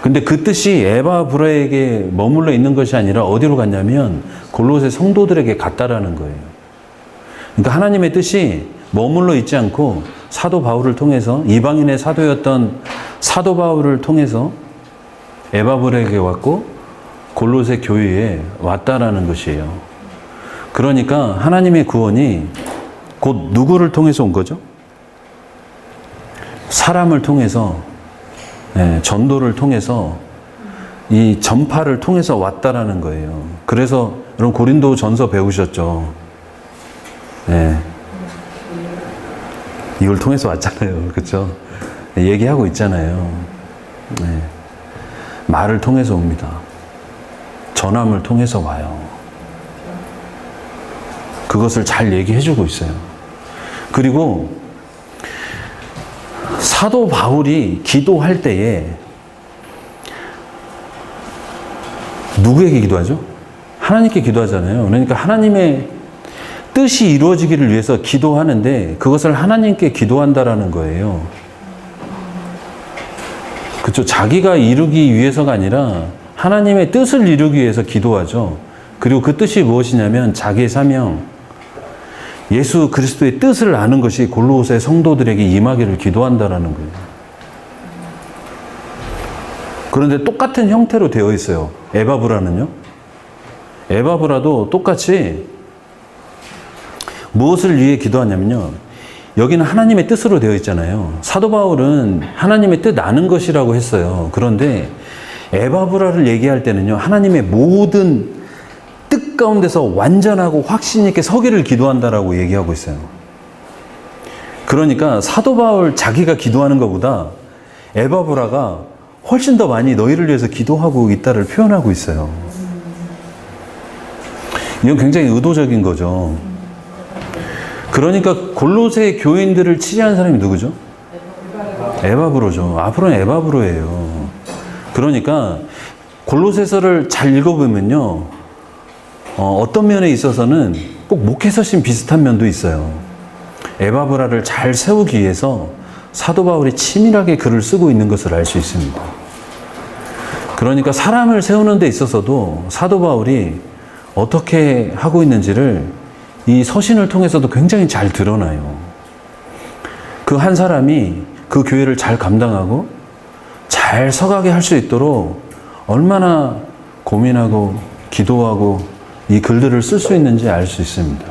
Speaker 1: 근데 그 뜻이 에바브라에게 머물러 있는 것이 아니라 어디로 갔냐면 골로새 성도들에게 갔다라는 거예요. 그러니까 하나님의 뜻이 머물러 있지 않고 사도 바울을 통해서, 이방인의 사도였던 사도 바울을 통해서 에바브라에게 왔고 골로새 교회에 왔다라는 것이에요. 그러니까 하나님의 구원이 곧 누구를 통해서 온 거죠? 사람을 통해서, 전도를 통해서, 이 전파를 통해서 왔다라는 거예요. 그래서 여러분 고린도 전서 배우셨죠? 이걸 통해서 왔잖아요. 그렇죠? 얘기하고 있잖아요. 말을 통해서 옵니다. 전함을 통해서 와요. 그것을 잘 얘기해주고 있어요. 그리고 사도 바울이 기도할 때에 누구에게 기도하죠? 하나님께 기도하잖아요. 그러니까 하나님의 뜻이 이루어지기를 위해서 기도하는데 그것을 하나님께 기도한다라는 거예요. 그렇죠? 자기가 이루기 위해서가 아니라 하나님의 뜻을 이루기 위해서 기도하죠. 그리고 그 뜻이 무엇이냐면 자기의 사명, 예수 그리스도의 뜻을 아는 것이 골로새 성도들에게 임하기를 기도한다라는 거예요. 그런데 똑같은 형태로 되어 있어요. 에바브라는요. 에바브라도 똑같이 무엇을 위해 기도하냐면요. 여기는 하나님의 뜻으로 되어 있잖아요. 사도 바울은 하나님의 뜻 아는 것이라고 했어요. 그런데 에바브라를 얘기할 때는요. 하나님의 모든 뜻 가운데서 완전하고 확신 있게 서기를 기도한다라고 얘기하고 있어요. 그러니까 사도 바울 자기가 기도하는 것보다 에바브라가 훨씬 더 많이 너희를 위해서 기도하고 있다를 표현하고 있어요. 이건 굉장히 의도적인 거죠. 그러니까 골로새 교인들을 치리한 사람이 누구죠? 에바브로죠. 앞으로는 에바브로예요. 그러니까 골로새서를 잘 읽어보면요. 어떤 면에 있어서는 꼭 목회서신 비슷한 면도 있어요. 에바브라를 잘 세우기 위해서 사도 바울이 치밀하게 글을 쓰고 있는 것을 알 수 있습니다. 그러니까 사람을 세우는 데 있어서도 사도 바울이 어떻게 하고 있는지를 이 서신을 통해서도 굉장히 잘 드러나요. 그 한 사람이 그 교회를 잘 감당하고 잘 서가게 할 수 있도록 얼마나 고민하고 기도하고 이 글들을 쓸 수 있는지 알 수 있습니다.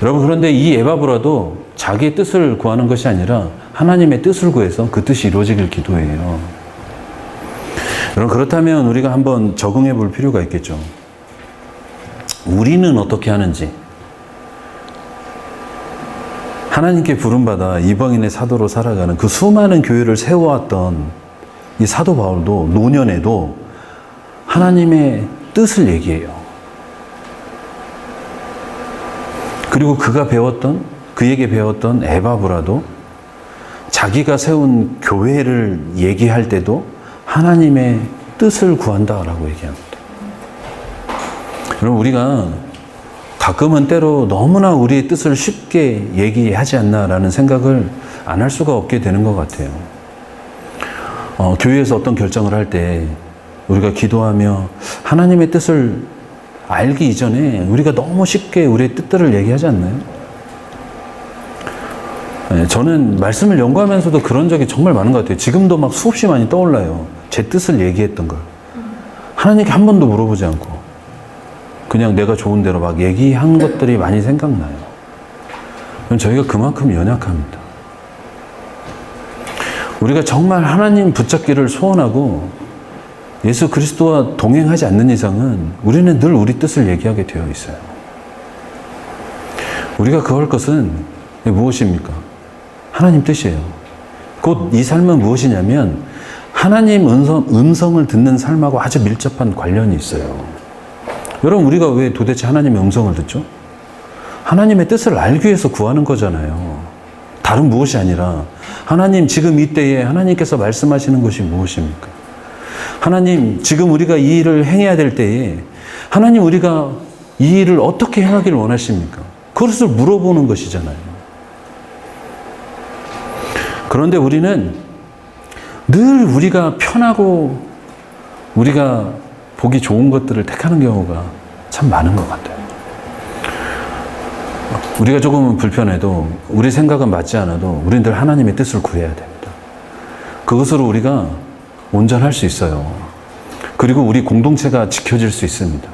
Speaker 1: 여러분, 그런데 이 에바브라도 자기의 뜻을 구하는 것이 아니라 하나님의 뜻을 구해서 그 뜻이 이루어지길 기도해요. 여러분, 그렇다면 우리가 한번 적응해 볼 필요가 있겠죠. 우리는 어떻게 하는지. 하나님께 부름받아 이방인의 사도로 살아가는 그 수많은 교회를 세워왔던 이 사도 바울도 노년에도 하나님의 뜻을 얘기해요. 그리고 그에게 배웠던 에바브라도 자기가 세운 교회를 얘기할 때도 하나님의 뜻을 구한다라고 얘기합니다. 여러분, 우리가 가끔은 때로 너무나 우리의 뜻을 쉽게 얘기하지 않나라는 생각을 안 할 수가 없게 되는 것 같아요. 교회에서 어떤 결정을 할 때 우리가 기도하며 하나님의 뜻을 알기 이전에 우리가 너무 쉽게 우리의 뜻들을 얘기하지 않나요? 저는 말씀을 연구하면서도 그런 적이 정말 많은 것 같아요. 지금도 막 수없이 많이 떠올라요. 제 뜻을 얘기했던 걸. 하나님께 한 번도 물어보지 않고 그냥 내가 좋은 대로 막 얘기한 것들이 많이 생각나요. 저희가 그만큼 연약합니다. 우리가 정말 하나님 붙잡기를 소원하고 예수 그리스도와 동행하지 않는 이상은 우리는 늘 우리 뜻을 얘기하게 되어 있어요. 우리가 구할 것은 무엇입니까? 하나님 뜻이에요. 곧 이 삶은 무엇이냐면 하나님 음성을 듣는 삶하고 아주 밀접한 관련이 있어요. 여러분, 우리가 왜 도대체 하나님의 음성을 듣죠? 하나님의 뜻을 알기 위해서 구하는 거잖아요. 다른 무엇이 아니라 하나님, 지금 이때에 하나님께서 말씀하시는 것이 무엇입니까? 하나님, 지금 우리가 이 일을 행해야 될 때에 하나님, 우리가 이 일을 어떻게 행하기를 원하십니까? 그것을 물어보는 것이잖아요. 그런데 우리는 늘 우리가 편하고 우리가 보기 좋은 것들을 택하는 경우가 참 많은 것 같아요. 우리가 조금은 불편해도 우리 생각은 맞지 않아도 우리는 늘 하나님의 뜻을 구해야 됩니다. 그것으로 우리가 온전할 수 있어요. 그리고 우리 공동체가 지켜질 수 있습니다.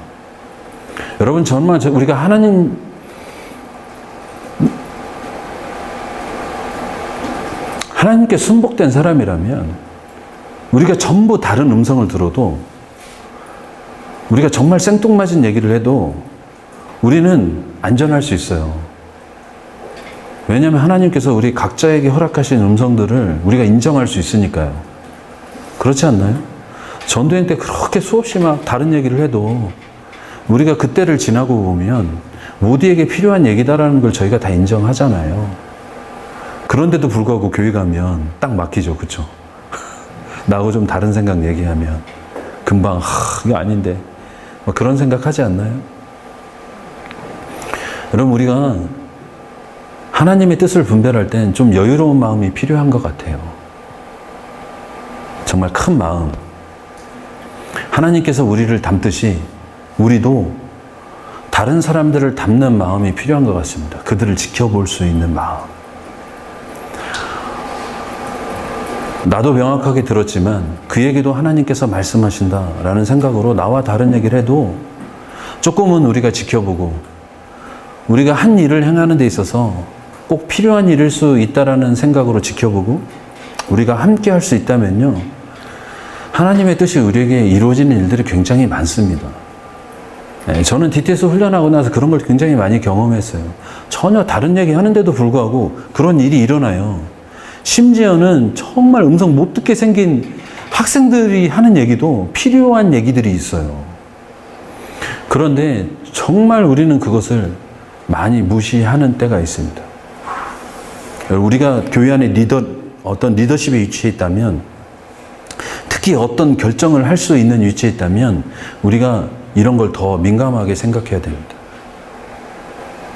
Speaker 1: 여러분, 정말 우리가 하나님께 순복된 사람이라면 우리가 전부 다른 음성을 들어도, 우리가 정말 생뚱맞은 얘기를 해도 우리는 안전할 수 있어요. 왜냐하면 하나님께서 우리 각자에게 허락하신 음성들을 우리가 인정할 수 있으니까요. 그렇지 않나요? 전도행 때 그렇게 수없이 막 다른 얘기를 해도 우리가 그때를 지나고 보면 모두에게 필요한 얘기다라는 걸 저희가 다 인정하잖아요. 그런데도 불구하고 교회 가면 딱 막히죠. 그렇죠? 나하고 좀 다른 생각 얘기하면 금방 이거 아닌데 그런 생각하지 않나요? 여러분, 우리가 하나님의 뜻을 분별할 땐 좀 여유로운 마음이 필요한 것 같아요. 정말 큰 마음. 하나님께서 우리를 담듯이 우리도 다른 사람들을 담는 마음이 필요한 것 같습니다. 그들을 지켜볼 수 있는 마음. 나도 명확하게 들었지만 그에게도 하나님께서 말씀하신다라는 생각으로 나와 다른 얘기를 해도 조금은 우리가 지켜보고, 우리가 한 일을 행하는 데 있어서 꼭 필요한 일일 수 있다라는 생각으로 지켜보고 우리가 함께 할 수 있다면요, 하나님의 뜻이 우리에게 이루어지는 일들이 굉장히 많습니다. 저는 DTS 훈련하고 나서 그런 걸 굉장히 많이 경험했어요. 전혀 다른 얘기 하는데도 불구하고 그런 일이 일어나요. 심지어는 정말 음성 못 듣게 생긴 학생들이 하는 얘기도 필요한 얘기들이 있어요. 그런데 정말 우리는 그것을 많이 무시하는 때가 있습니다. 우리가 교회 안에 어떤 리더십에 위치해 있다면, 특히 어떤 결정을 할 수 있는 위치에 있다면 우리가 이런 걸 더 민감하게 생각해야 됩니다.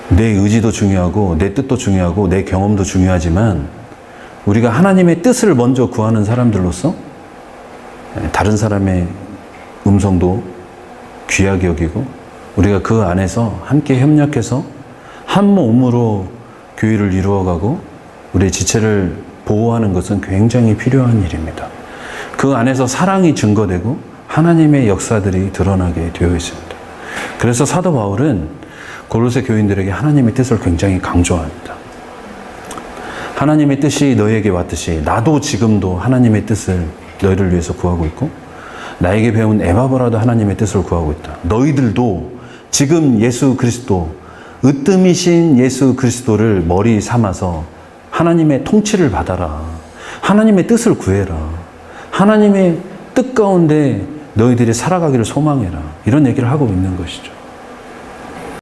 Speaker 1: 내 의지도 중요하고 내 뜻도 중요하고 내 경험도 중요하지만 우리가 하나님의 뜻을 먼저 구하는 사람들로서 다른 사람의 음성도 귀하게 여기고 우리가 그 안에서 함께 협력해서 한 몸으로 교회를 이루어가고 우리의 지체를 보호하는 것은 굉장히 필요한 일입니다. 그 안에서 사랑이 증거되고 하나님의 역사들이 드러나게 되어 있습니다. 그래서 사도 바울은 골로새 교인들에게 하나님의 뜻을 굉장히 강조합니다. 하나님의 뜻이 너희에게 왔듯이 나도 지금도 하나님의 뜻을 너희를 위해서 구하고 있고, 나에게 배운 에바브라도 하나님의 뜻을 구하고 있다. 너희들도 지금 예수 그리스도, 으뜸이신 예수 그리스도를 머리 삼아서 하나님의 통치를 받아라. 하나님의 뜻을 구해라. 하나님의 뜻 가운데 너희들이 살아가기를 소망해라. 이런 얘기를 하고 있는 것이죠.